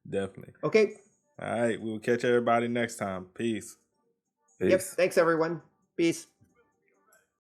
Definitely. Okay. All right. We'll catch everybody next time. Peace. Yep. Thanks, everyone. Peace.